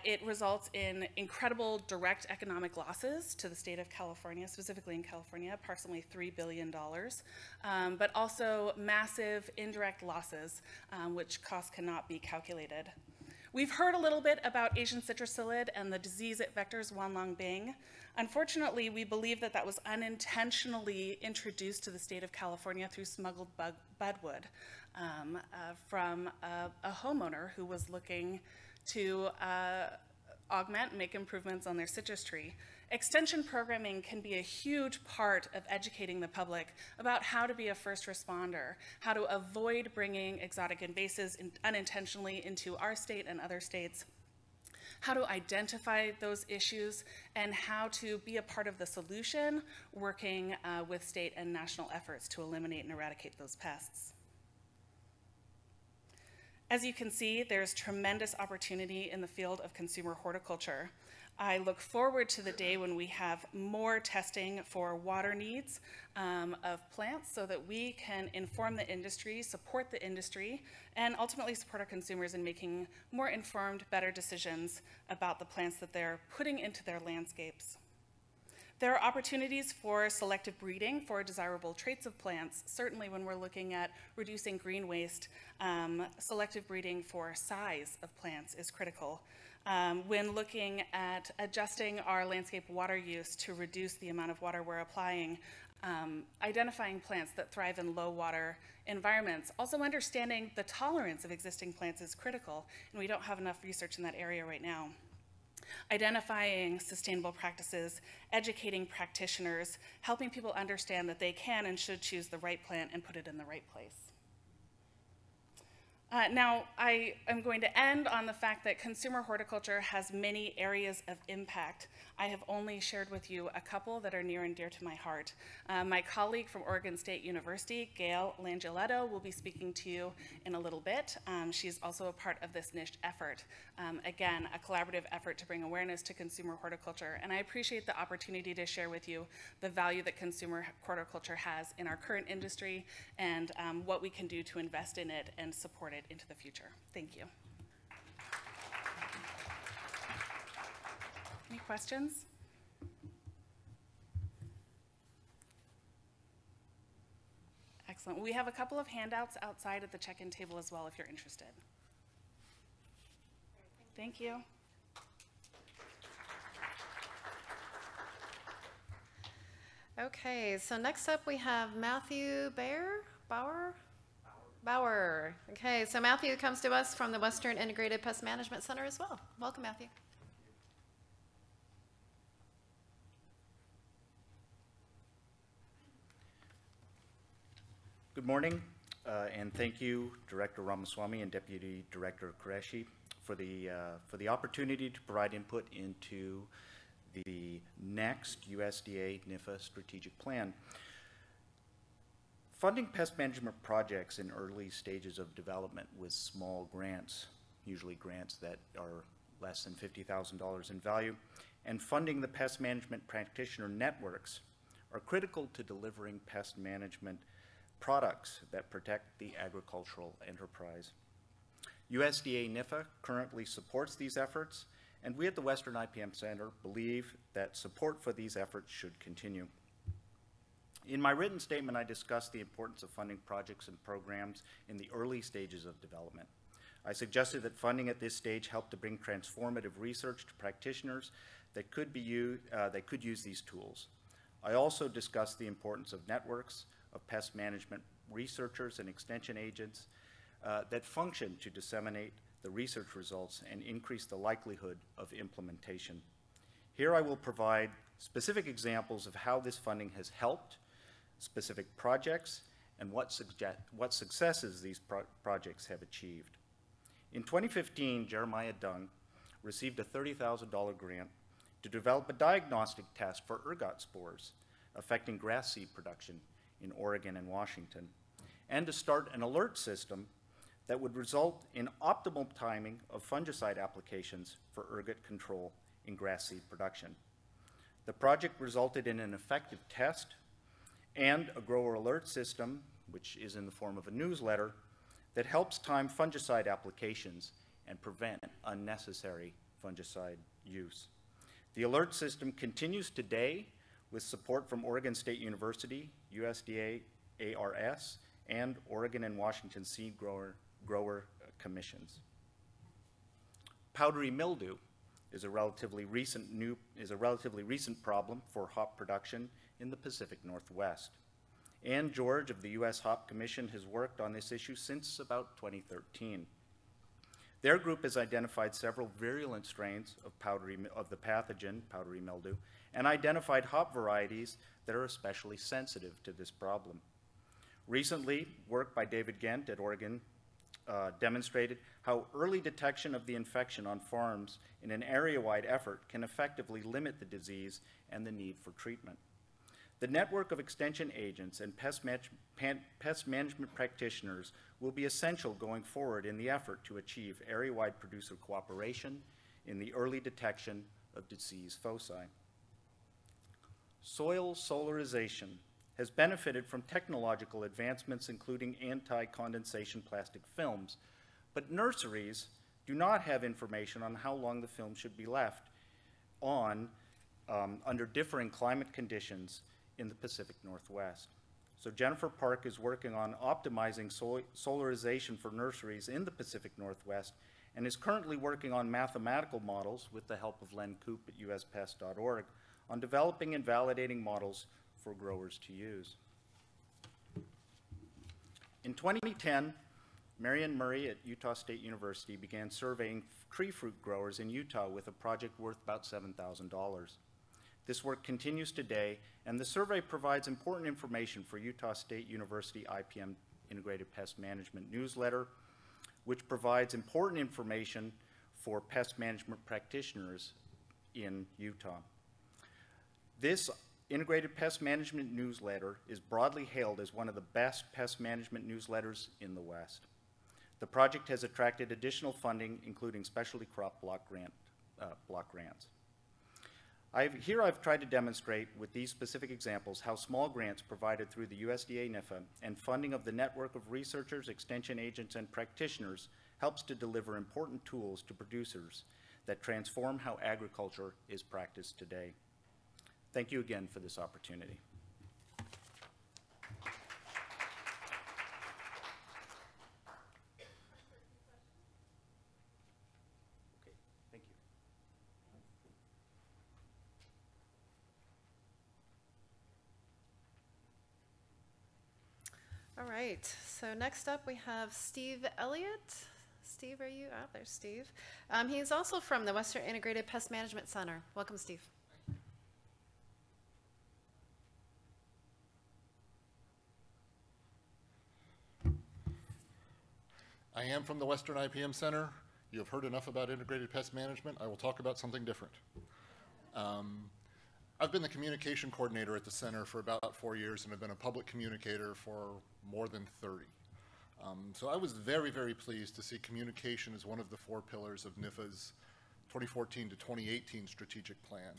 It results in incredible direct economic losses to the state of California, specifically in California, approximately $3 billion, but also massive indirect losses, which costs cannot be calculated. We've heard a little bit about Asian citrus psyllid and the disease it vectors Wanlongbing. Unfortunately, we believe that that was unintentionally introduced to the state of California through smuggled budwood from a homeowner who was looking to augment and make improvements on their citrus tree. Extension programming can be a huge part of educating the public about how to be a first responder, how to avoid bringing exotic invasives unintentionally into our state and other states, how to identify those issues, and how to be a part of the solution, working with state and national efforts to eliminate and eradicate those pests. As you can see, there's tremendous opportunity in the field of consumer horticulture. I look forward to the day when we have more testing for water needs of plants so that we can inform the industry, support the industry, and ultimately support our consumers in making more informed, better decisions about the plants that they're putting into their landscapes. There are opportunities for selective breeding for desirable traits of plants. Certainly when we're looking at reducing green waste, selective breeding for size of plants is critical. When looking at adjusting our landscape water use to reduce the amount of water we're applying, identifying plants that thrive in low water environments, also understanding the tolerance of existing plants is critical, and we don't have enough research in that area right now. Identifying sustainable practices, educating practitioners, helping people understand that they can and should choose the right plant and put it in the right place. Now, I am going to end on the fact that consumer horticulture has many areas of impact. I have only shared with you a couple that are near and dear to my heart. My colleague from Oregon State University, Gail Langeletto, will be speaking to you in a little bit. She's also a part of this niche effort. Again, a collaborative effort to bring awareness to consumer horticulture, and I appreciate the opportunity to share with you the value that consumer horticulture has in our current industry and what we can do to invest in it and support it into the future. Thank you. Any questions? Excellent. We have a couple of handouts outside at the check-in table as well if you're interested. Thank you. Okay, so next up we have Matthew Bauer. Okay, so Matthew comes to us from the Western Integrated Pest Management Center as well. Welcome, Matthew. Good morning, and thank you, Director Ramaswamy and Deputy Director Qureshi, for the opportunity to provide input into the next USDA NIFA strategic plan. Funding pest management projects in early stages of development with small grants, usually grants that are less than $50,000 in value, and funding the pest management practitioner networks are critical to delivering pest management products that protect the agricultural enterprise. USDA NIFA currently supports these efforts and we at the Western IPM Center believe that support for these efforts should continue. In my written statement, I discussed the importance of funding projects and programs in the early stages of development. I suggested that funding at this stage helped to bring transformative research to practitioners that could use these tools. I also discussed the importance of networks of pest management researchers and extension agents that function to disseminate the research results and increase the likelihood of implementation. Here I will provide specific examples of how this funding has helped specific projects and what successes these projects have achieved. In 2015, Jeremiah Dung received a $30,000 grant to develop a diagnostic test for ergot spores affecting grass seed production in Oregon and Washington, and to start an alert system that would result in optimal timing of fungicide applications for ergot control in grass seed production. The project resulted in an effective test and a grower alert system, which is in the form of a newsletter, that helps time fungicide applications and prevent unnecessary fungicide use. The alert system continues today with support from Oregon State University, USDA, ARS, and Oregon and Washington seed grower commissions. Powdery mildew is a relatively recent problem for hop production in the Pacific Northwest. Ann George of the U.S. Hop Commission has worked on this issue since about 2013. Their group has identified several virulent strains of the pathogen, powdery mildew, and identified hop varieties that are especially sensitive to this problem. Recently, work by David Gent at Oregon demonstrated how early detection of the infection on farms in an area-wide effort can effectively limit the disease and the need for treatment. The network of extension agents and pest management practitioners will be essential going forward in the effort to achieve area-wide producer cooperation in the early detection of disease foci. Soil solarization has benefited from technological advancements including anti-condensation plastic films, but nurseries do not have information on how long the film should be left on under differing climate conditions in the Pacific Northwest. So Jennifer Park is working on optimizing solarization for nurseries in the Pacific Northwest and is currently working on mathematical models with the help of Len Coop at uspest.org on developing and validating models for growers to use. In 2010, Marion Murray at Utah State University began surveying tree fruit growers in Utah with a project worth about $7,000. This work continues today, and the survey provides important information for Utah State University IPM Integrated Pest Management newsletter, which provides important information for pest management practitioners in Utah. This Integrated Pest Management newsletter is broadly hailed as one of the best pest management newsletters in the West. The project has attracted additional funding, including specialty crop block grants. Here I've tried to demonstrate with these specific examples how small grants provided through the USDA NIFA and funding of the network of researchers, extension agents, and practitioners helps to deliver important tools to producers that transform how agriculture is practiced today. Thank you again for this opportunity. Okay, thank you. All right, so next up we have Steve Elliott. Steve, are you? Oh, there's Steve. He's also from the Western Integrated Pest Management Center. Welcome, Steve. I am from the Western IPM Center. You have heard enough about integrated pest management. I will talk about something different. I've been the communication coordinator at the center for about 4 years and have been a public communicator for more than 30. So I was very, very pleased to see communication as one of the 4 pillars of NIFA's 2014 to 2018 strategic plan,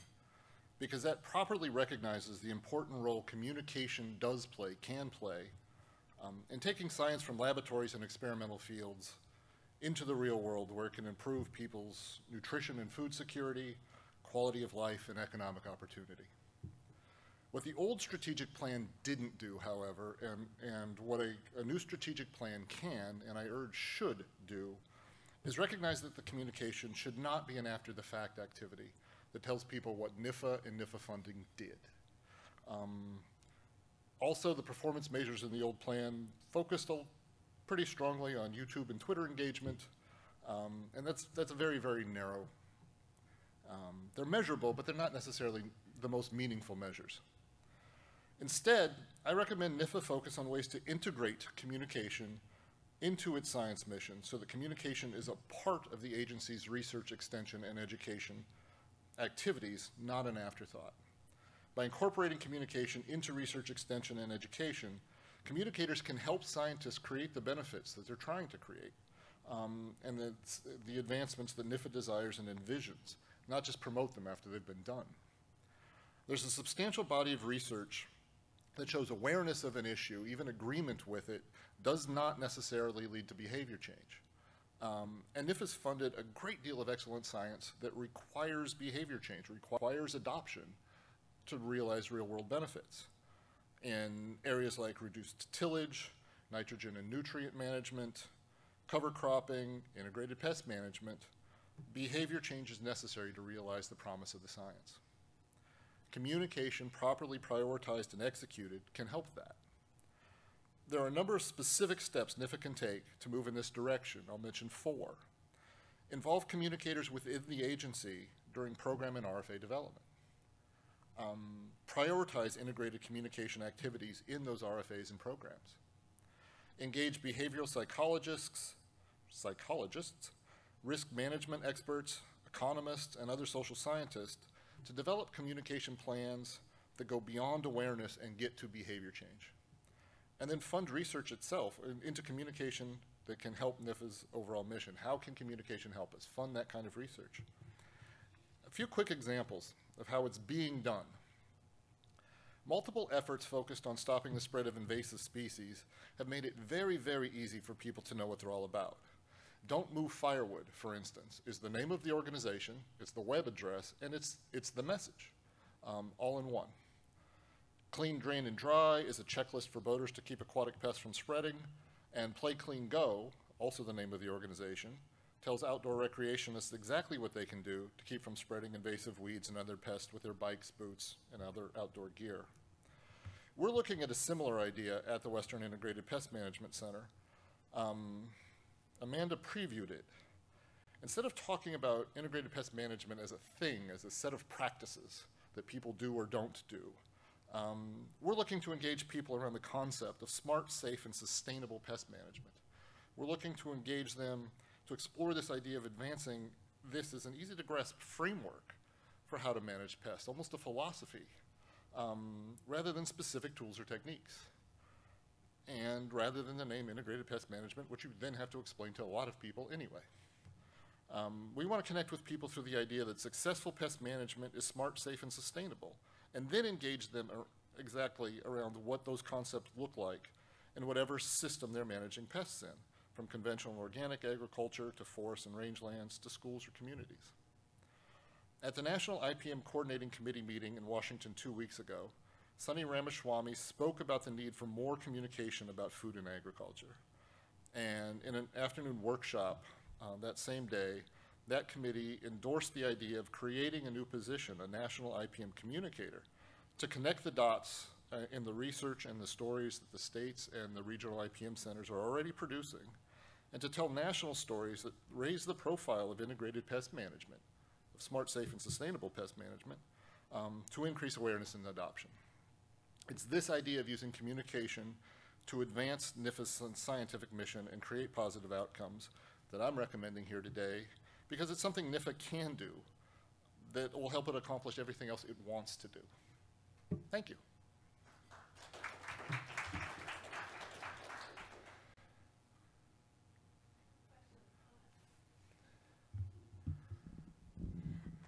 because that properly recognizes the important role communication can play, in taking science from laboratories and experimental fields into the real world where it can improve people's nutrition and food security, quality of life, and economic opportunity. What the old strategic plan didn't do, however, and what a new strategic plan can, and I urge should do, is recognize that the communication should not be an after-the-fact activity that tells people what NIFA and NIFA funding did. Also, the performance measures in the old plan focused pretty strongly on YouTube and Twitter engagement, and that's a very, very narrow. They're measurable, but they're not necessarily the most meaningful measures. Instead, I recommend NIFA focus on ways to integrate communication into its science mission so that communication is a part of the agency's research, extension, and education activities, not an afterthought. By incorporating communication into research, extension, and education, communicators can help scientists create the benefits that they're trying to create, and the advancements that NIFA desires and envisions, not just promote them after they've been done. There's a substantial body of research that shows awareness of an issue, even agreement with it, does not necessarily lead to behavior change. And NIFA's funded a great deal of excellent science that requires behavior change, requires adoption to realize real-world benefits. In areas like reduced tillage, nitrogen and nutrient management, cover cropping, integrated pest management, behavior change is necessary to realize the promise of the science. Communication properly prioritized and executed can help that. There are a number of specific steps NIFA can take to move in this direction. I'll mention 4. Involve communicators within the agency during program and RFA development. Prioritize integrated communication activities in those RFAs and programs. Engage behavioral psychologists, risk management experts, economists, and other social scientists to develop communication plans that go beyond awareness and get to behavior change. And then fund research itself into communication that can help NIFA's overall mission. How can communication help us? Fund that kind of research. A few quick examples of how it's being done. Multiple efforts focused on stopping the spread of invasive species have made it very, very easy for people to know what they're all about. Don't Move Firewood, for instance, is the name of the organization, it's the web address, and it's the message, all in one. Clean, Drain, and Dry is a checklist for boaters to keep aquatic pests from spreading, and Play, Clean, Go, also the name of the organization, tells outdoor recreationists exactly what they can do to keep from spreading invasive weeds and other pests with their bikes, boots, and other outdoor gear. We're looking at a similar idea at the Western Integrated Pest Management Center. Amanda previewed it. Instead of talking about integrated pest management as a thing, as a set of practices that people do or don't do, we're looking to engage people around the concept of smart, safe, and sustainable pest management. We're looking to engage them to explore this idea of advancing this as an easy-to-grasp framework for how to manage pests, almost a philosophy, rather than specific tools or techniques. And rather than the name integrated pest management, which you then have to explain to a lot of people anyway. We want to connect with people through the idea that successful pest management is smart, safe, and sustainable, and then engage them exactly around what those concepts look like in whatever system they're managing pests in, from conventional organic agriculture to forests and rangelands to schools or communities. At the National IPM Coordinating Committee meeting in Washington 2 weeks ago, Sunny Ramaswamy spoke about the need for more communication about food and agriculture. And in an afternoon workshop that same day, that committee endorsed the idea of creating a new position, a national IPM communicator, to connect the dots in the research and the stories that the states and the regional IPM centers are already producing, and to tell national stories that raise the profile of integrated pest management, of smart, safe, and sustainable pest management, to increase awareness and adoption. It's this idea of using communication to advance NIFA's scientific mission and create positive outcomes that I'm recommending here today, because it's something NIFA can do that will help it accomplish everything else it wants to do. Thank you.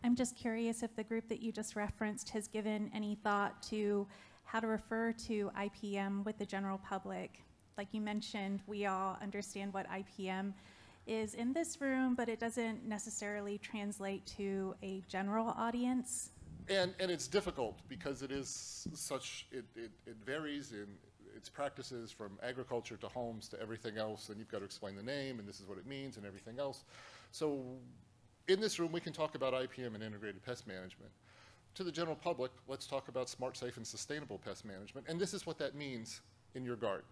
I'm just curious if the group that you just referenced has given any thought to how to refer to IPM with the general public. Like you mentioned, we all understand what IPM is in this room, but it doesn't necessarily translate to a general audience. And it's difficult because it is such, it varies in its practices from agriculture to homes to everything else, and you've got to explain the name, and this is what it means, and everything else. So in this room, we can talk about IPM and integrated pest management. To the general public, let's talk about smart, safe, and sustainable pest management, and this is what that means in your garden.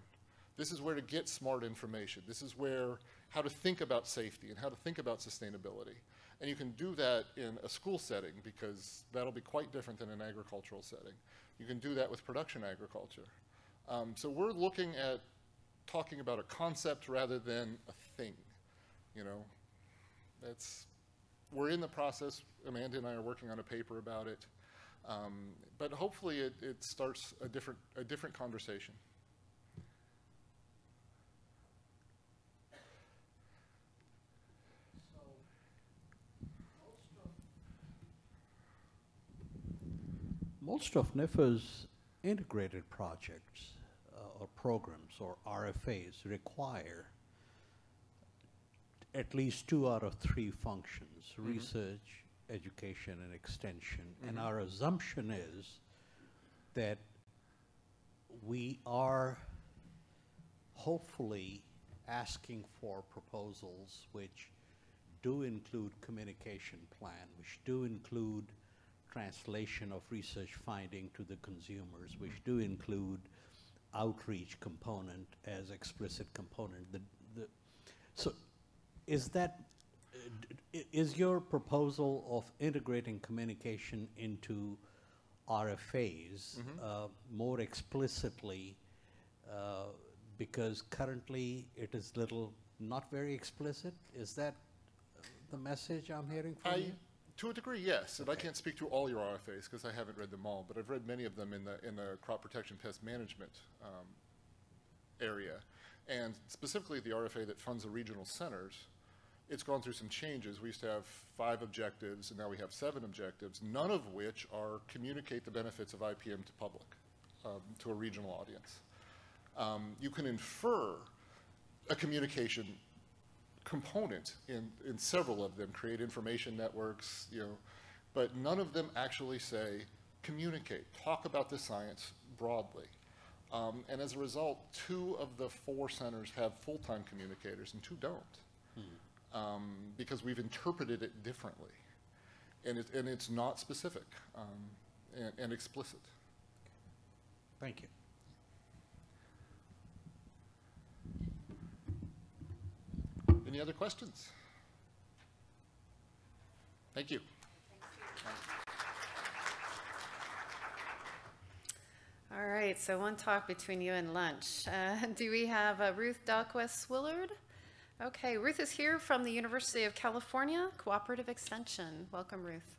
This is where to get smart information. This is where, how to think about safety and how to think about sustainability. And you can do that in a school setting because that'll be quite different than an agricultural setting. You can do that with production agriculture. So we're looking at talking about a concept rather than a thing. You know, we're in the process. Amanda and I are working on a paper about it. But hopefully it starts a different conversation. Most of NIFA's integrated projects or programs or RFAs require at least 2 out of 3 functions, research, education, and extension. And our assumption is that we are hopefully asking for proposals which do include communication plan, which do include translation of research finding to the consumers, which do include outreach component as explicit component. So is that, is your proposal of integrating communication into RFAs more explicitly because currently it is not very explicit? Is that the message I'm hearing from you? To a degree, yes, and I can't speak to all your RFAs because I haven't read them all, but I've read many of them in the crop protection pest management area, and specifically the RFA that funds the regional centers. It's gone through some changes. We used to have 5 objectives, and now we have 7 objectives, none of which are communicate the benefits of IPM to public, to a regional audience. You can infer a communication component in several of them, create information networks, you know, but none of them actually say communicate, talk about the science broadly. And as a result, 2 of the 4 centers have full-time communicators and 2 don't, because we've interpreted it differently, and it's not specific and explicit. Thank you. Any other questions? Thank you. All right, so one talk between you and lunch. Do we have Ruth Dalquist-Willard? Okay, Ruth is here from the University of California Cooperative Extension. Welcome, Ruth.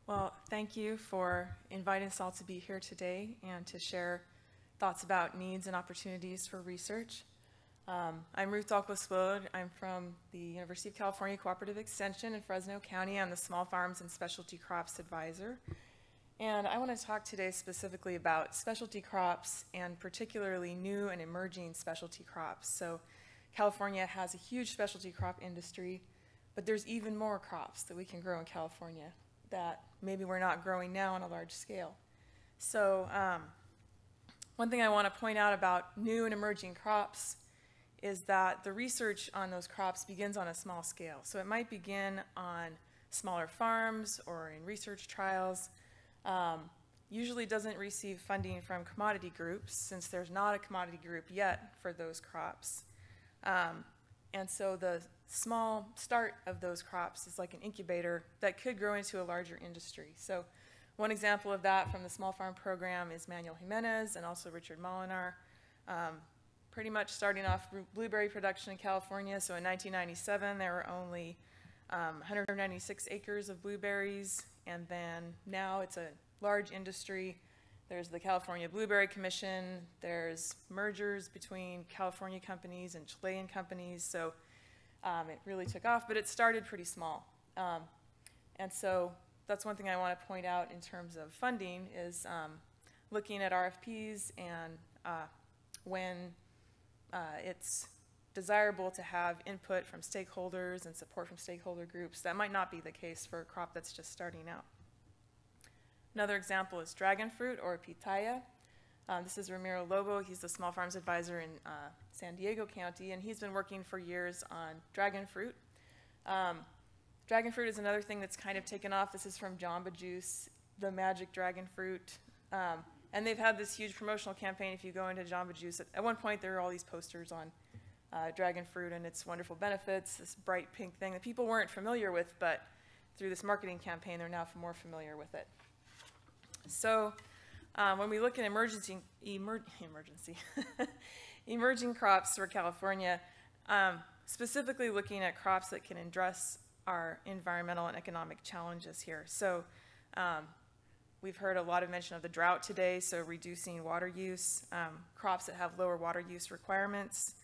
Well, thank you for inviting us all to be here today and to share thoughts about needs and opportunities for research. I'm Ruth Dalquist-Willard. I'm from the University of California Cooperative Extension in Fresno County. I'm the Small Farms and Specialty Crops Advisor. And I want to talk today specifically about specialty crops and particularly new and emerging specialty crops. So California has a huge specialty crop industry, but there's even more crops that we can grow in California that maybe we're not growing now on a large scale. So one thing I want to point out about new and emerging crops is that the research on those crops begins on a small scale. So it might begin on smaller farms or in research trials. Usually doesn't receive funding from commodity groups since there's not a commodity group yet for those crops. And so the small start of those crops is like an incubator that could grow into a larger industry. So one example of that from the Small Farm Program is Manuel Jimenez and also Richard Molinar. Pretty much starting off blueberry production in California. So in 1997, there were only 196 acres of blueberries, and then now it's a large industry. There's the California Blueberry Commission. There's mergers between California companies and Chilean companies. So It really took off, but it started pretty small. And so that's one thing I want to point out in terms of funding is looking at RFPs and when it's desirable to have input from stakeholders and support from stakeholder groups. That might not be the case for a crop that's just starting out. Another example is dragon fruit or pitaya. This is Ramiro Lobo. He's the Small Farms Advisor in San Diego County, and he's been working for years on dragon fruit. Dragon fruit is another thing that's kind of taken off. This is from Jamba Juice, the magic dragon fruit. And they've had this huge promotional campaign. If you go into Jamba Juice, at one point there were all these posters on dragon fruit and its wonderful benefits, this bright pink thing that people weren't familiar with, but through this marketing campaign, they're now more familiar with it. So when we look at emerging crops for California, specifically looking at crops that can address our environmental and economic challenges here. So we've heard a lot of mention of the drought today, so reducing water use, crops that have lower water use requirements.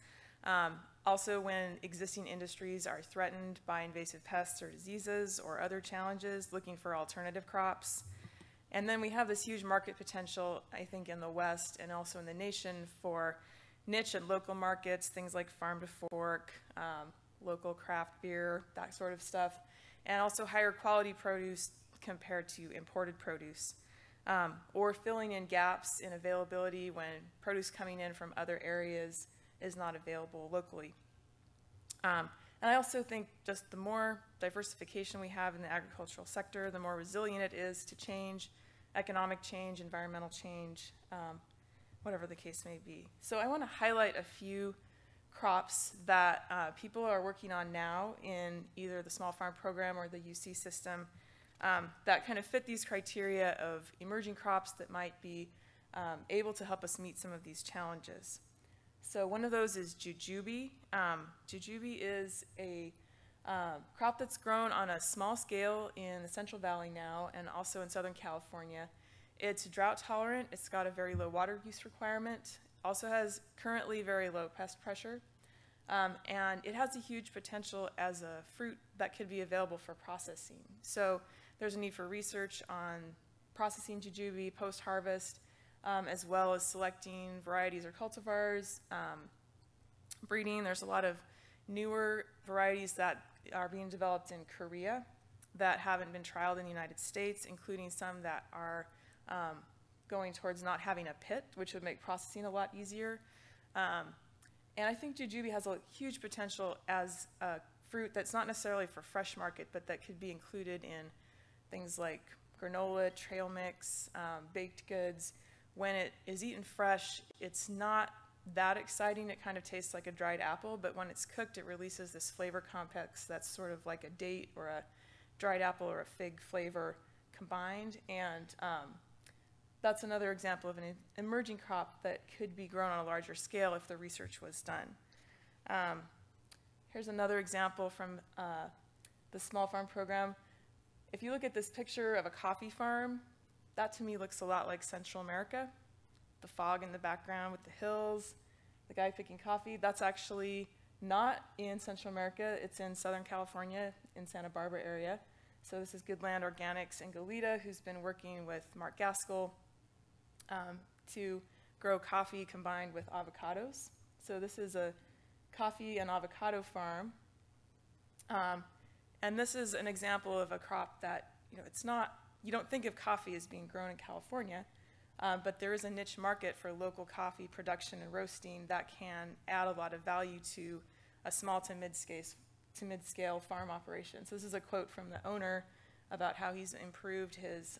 Also when existing industries are threatened by invasive pests or diseases or other challenges, looking for alternative crops. And then we have this huge market potential, I think, in the West and also in the nation for niche and local markets, things like farm to fork, local craft beer, that sort of stuff, and also higher quality produce compared to imported produce, or filling in gaps in availability when produce coming in from other areas is not available locally. And I also think just the more diversification we have in the agricultural sector, the more resilient it is to change, economic change, environmental change, whatever the case may be. So I want to highlight a few crops that people are working on now in either the small farm program or the UC system that kind of fit these criteria of emerging crops that might be able to help us meet some of these challenges. So one of those is jujube. Jujube is a crop that's grown on a small scale in the Central Valley now and also in Southern California. It's drought tolerant, it's got a very low water use requirement, also has currently very low pest pressure, and it has a huge potential as a fruit that could be available for processing. So there's a need for research on processing jujube post-harvest, as well as selecting varieties or cultivars, breeding. There's a lot of newer varieties that are being developed in Korea that haven't been trialed in the United States, including some that are going towards not having a pit, which would make processing a lot easier. And I think jujube has a huge potential as a fruit that's not necessarily for fresh market, but that could be included in things like granola, trail mix, baked goods. When it is eaten fresh, it's not that exciting. It kind of tastes like a dried apple, but when it's cooked, it releases this flavor complex that's sort of like a date or a dried apple or a fig flavor combined. And that's another example of an emerging crop that could be grown on a larger scale if the research was done. Here's another example from the small farm program. If you look at this picture of a coffee farm, that to me looks a lot like Central America. The fog in the background with the hills, the guy picking coffee, that's actually not in Central America. It's in Southern California, in Santa Barbara area. So this is Goodland Organics and Goleta, who's been working with Mark Gaskell to grow coffee combined with avocados. So this is a coffee and avocado farm. And this is an example of a crop that, it's not, you don't think of coffee as being grown in California, but there is a niche market for local coffee production and roasting that can add a lot of value to a small to mid-scale farm operation. So this is a quote from the owner about how he's improved his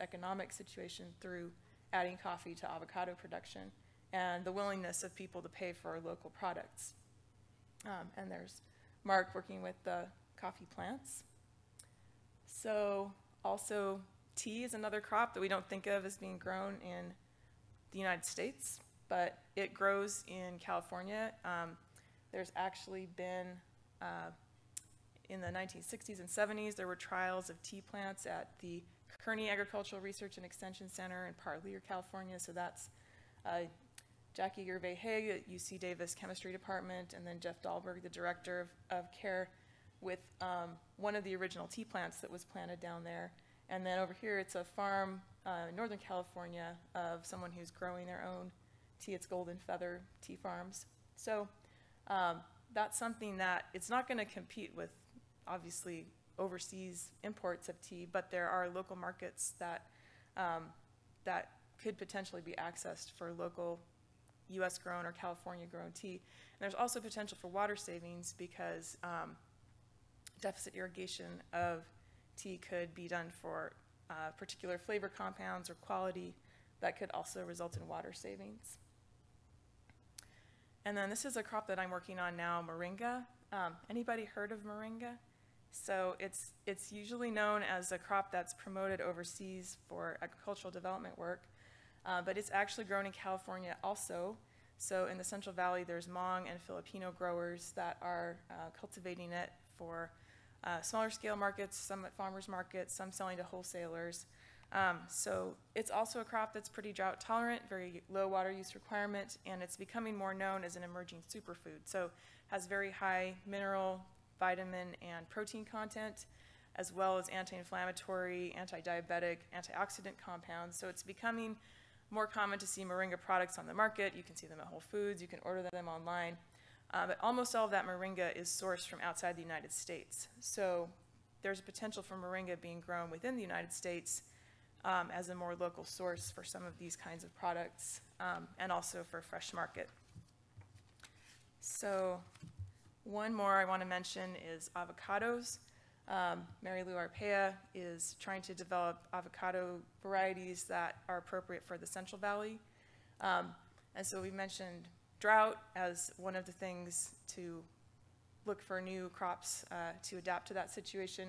economic situation through adding coffee to avocado production and the willingness of people to pay for local products. And there's Mark working with the coffee plants. So also tea is another crop that we don't think of as being grown in the United States, but it grows in California. There's actually been, in the 1960s and 70s, there were trials of tea plants at the Kearney Agricultural Research and Extension Center in Parlier, California. So that's Jackie Gervais-Haig at UC Davis Chemistry Department, and then Jeff Dahlberg, the Director of Care, with one of the original tea plants that was planted down there. And then over here, it's a farm in Northern California of someone who's growing their own tea. It's Golden Feather Tea Farms. So that's something that it's not going to compete with, obviously, overseas imports of tea, but there are local markets that that could potentially be accessed for local U.S. grown or California grown tea. And there's also potential for water savings because deficit irrigation of tea could be done for particular flavor compounds or quality that could also result in water savings. And then this is a crop that I'm working on now, moringa. Anybody heard of moringa? So it's usually known as a crop that's promoted overseas for agricultural development work, but it's actually grown in California also. So in the Central Valley, there's Hmong and Filipino growers that are cultivating it for smaller scale markets, some at farmers markets, some selling to wholesalers. So it's also a crop that's pretty drought tolerant, very low water use requirement, and it's becoming more known as an emerging superfood. So has very high mineral, vitamin, and protein content, as well as anti-inflammatory, anti-diabetic, antioxidant compounds. So it's becoming more common to see moringa products on the market. You can see them at Whole Foods, you can order them online. But almost all of that moringa is sourced from outside the United States. So there's a potential for moringa being grown within the United States as a more local source for some of these kinds of products, and also for fresh market. So one more I want to mention is avocados. Mary Lou Arpaia is trying to develop avocado varieties that are appropriate for the Central Valley. And so we mentioned drought as one of the things to look for new crops to adapt to that situation.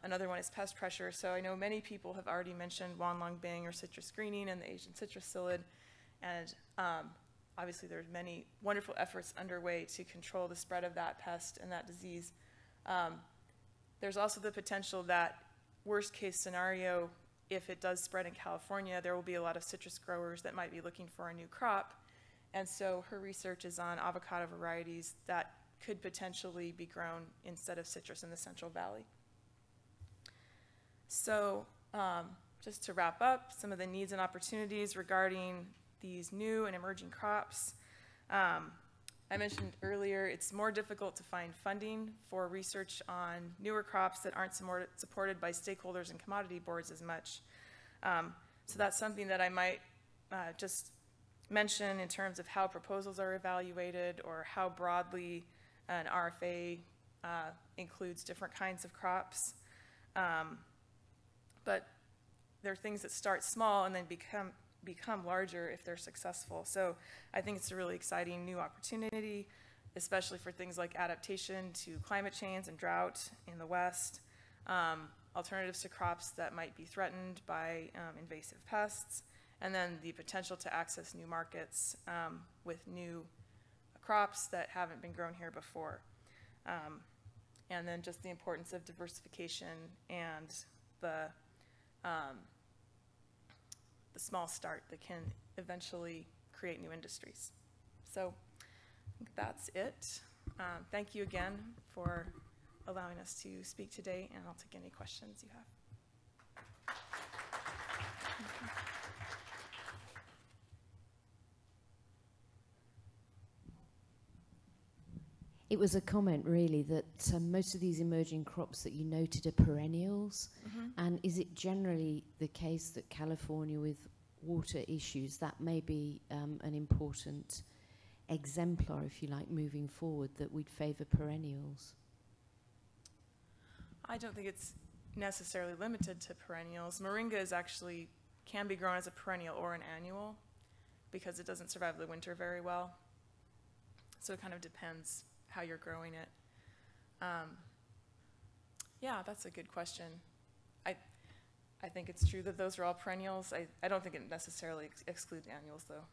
Another one is pest pressure. So I know many people have already mentioned Wanlongbing or citrus greening and the Asian citrus psyllid. And obviously there's many wonderful efforts underway to control the spread of that pest and that disease. There's also the potential that worst case scenario, if it does spread in California, there will be a lot of citrus growers that might be looking for a new crop. And so her research is on avocado varieties that could potentially be grown instead of citrus in the Central Valley. So just to wrap up, some of the needs and opportunities regarding these new and emerging crops. I mentioned earlier, it's more difficult to find funding for research on newer crops that aren't supported by stakeholders and commodity boards as much. So that's something that I might just mention in terms of how proposals are evaluated or how broadly an RFA includes different kinds of crops. But there are things that start small and then become larger if they're successful. So I think it's a really exciting new opportunity, especially for things like adaptation to climate change and drought in the West, alternatives to crops that might be threatened by invasive pests, and then the potential to access new markets with new crops that haven't been grown here before. And then just the importance of diversification and the small start that can eventually create new industries. So I think that's it. Thank you again for allowing us to speak today, and I'll take any questions you have. It was a comment, really, that most of these emerging crops that you noted are perennials. And is it generally the case that California, with water issues, that may be an important exemplar, if you like, moving forward, that we'd favor perennials? I don't think it's necessarily limited to perennials. Moringa is actually can be grown as a perennial or an annual because it doesn't survive the winter very well. So it kind of depends how you're growing it. Yeah, that's a good question. I think it's true that those are all perennials. I don't think it necessarily excludes annuals, though.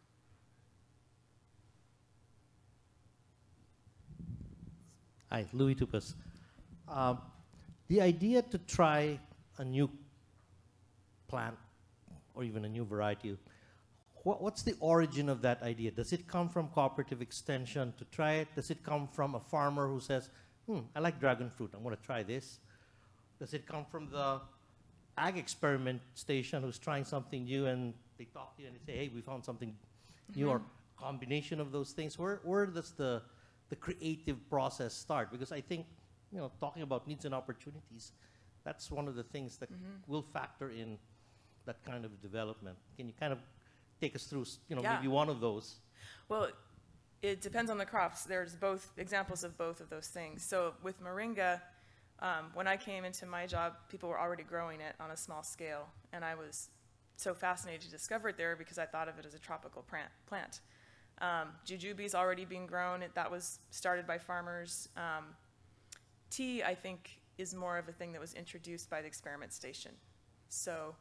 Hi, Louis Tupas. The idea to try a new plant or even a new variety, What's the origin of that idea? Does it come from cooperative extension to try it? Does it come from a farmer who says, I like dragon fruit, I'm going to try this? Does it come from the ag experiment station who's trying something new and they talk to you and they say, hey, we found something new, or combination of those things? Where does the creative process start? Because I think, talking about needs and opportunities, that's one of the things that will factor in that kind of development. Can you kind of take us through, maybe one of those? Well, it depends on the crops. There's both examples of both of those things. So with moringa, when I came into my job, people were already growing it on a small scale, and I was so fascinated to discover it there because I thought of it as a tropical plant. Jujube's already being grown. That was started by farmers. Tea, I think, is more of a thing that was introduced by the experiment station. So,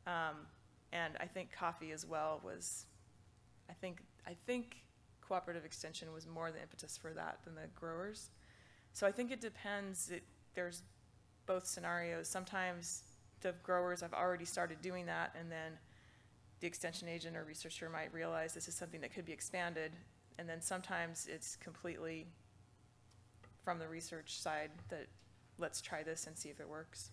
and I think coffee as well was, I think cooperative extension was more the impetus for that than the growers. So I think it depends. There's both scenarios. Sometimes the growers have already started doing that, and then the extension agent or researcher might realize this is something that could be expanded, and then sometimes it's completely from the research side that let's try this and see if it works.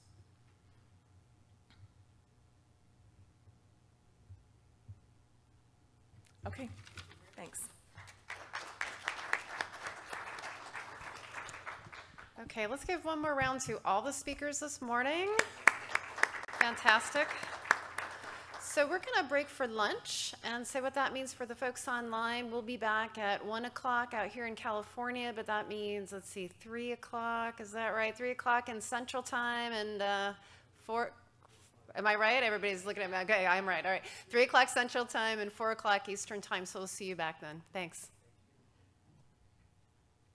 Okay, thanks. Okay, let's give one more round to all the speakers this morning. Fantastic. So we're going to break for lunch, and so what that means for the folks online, we'll be back at 1 o'clock out here in California, but that means, let's see, 3 o'clock, is that right? 3 o'clock in Central Time, and 4, am I right? Everybody's looking at me. Okay, I'm right. All right, 3 o'clock Central Time and 4 o'clock Eastern Time, so we'll see you back then. Thanks.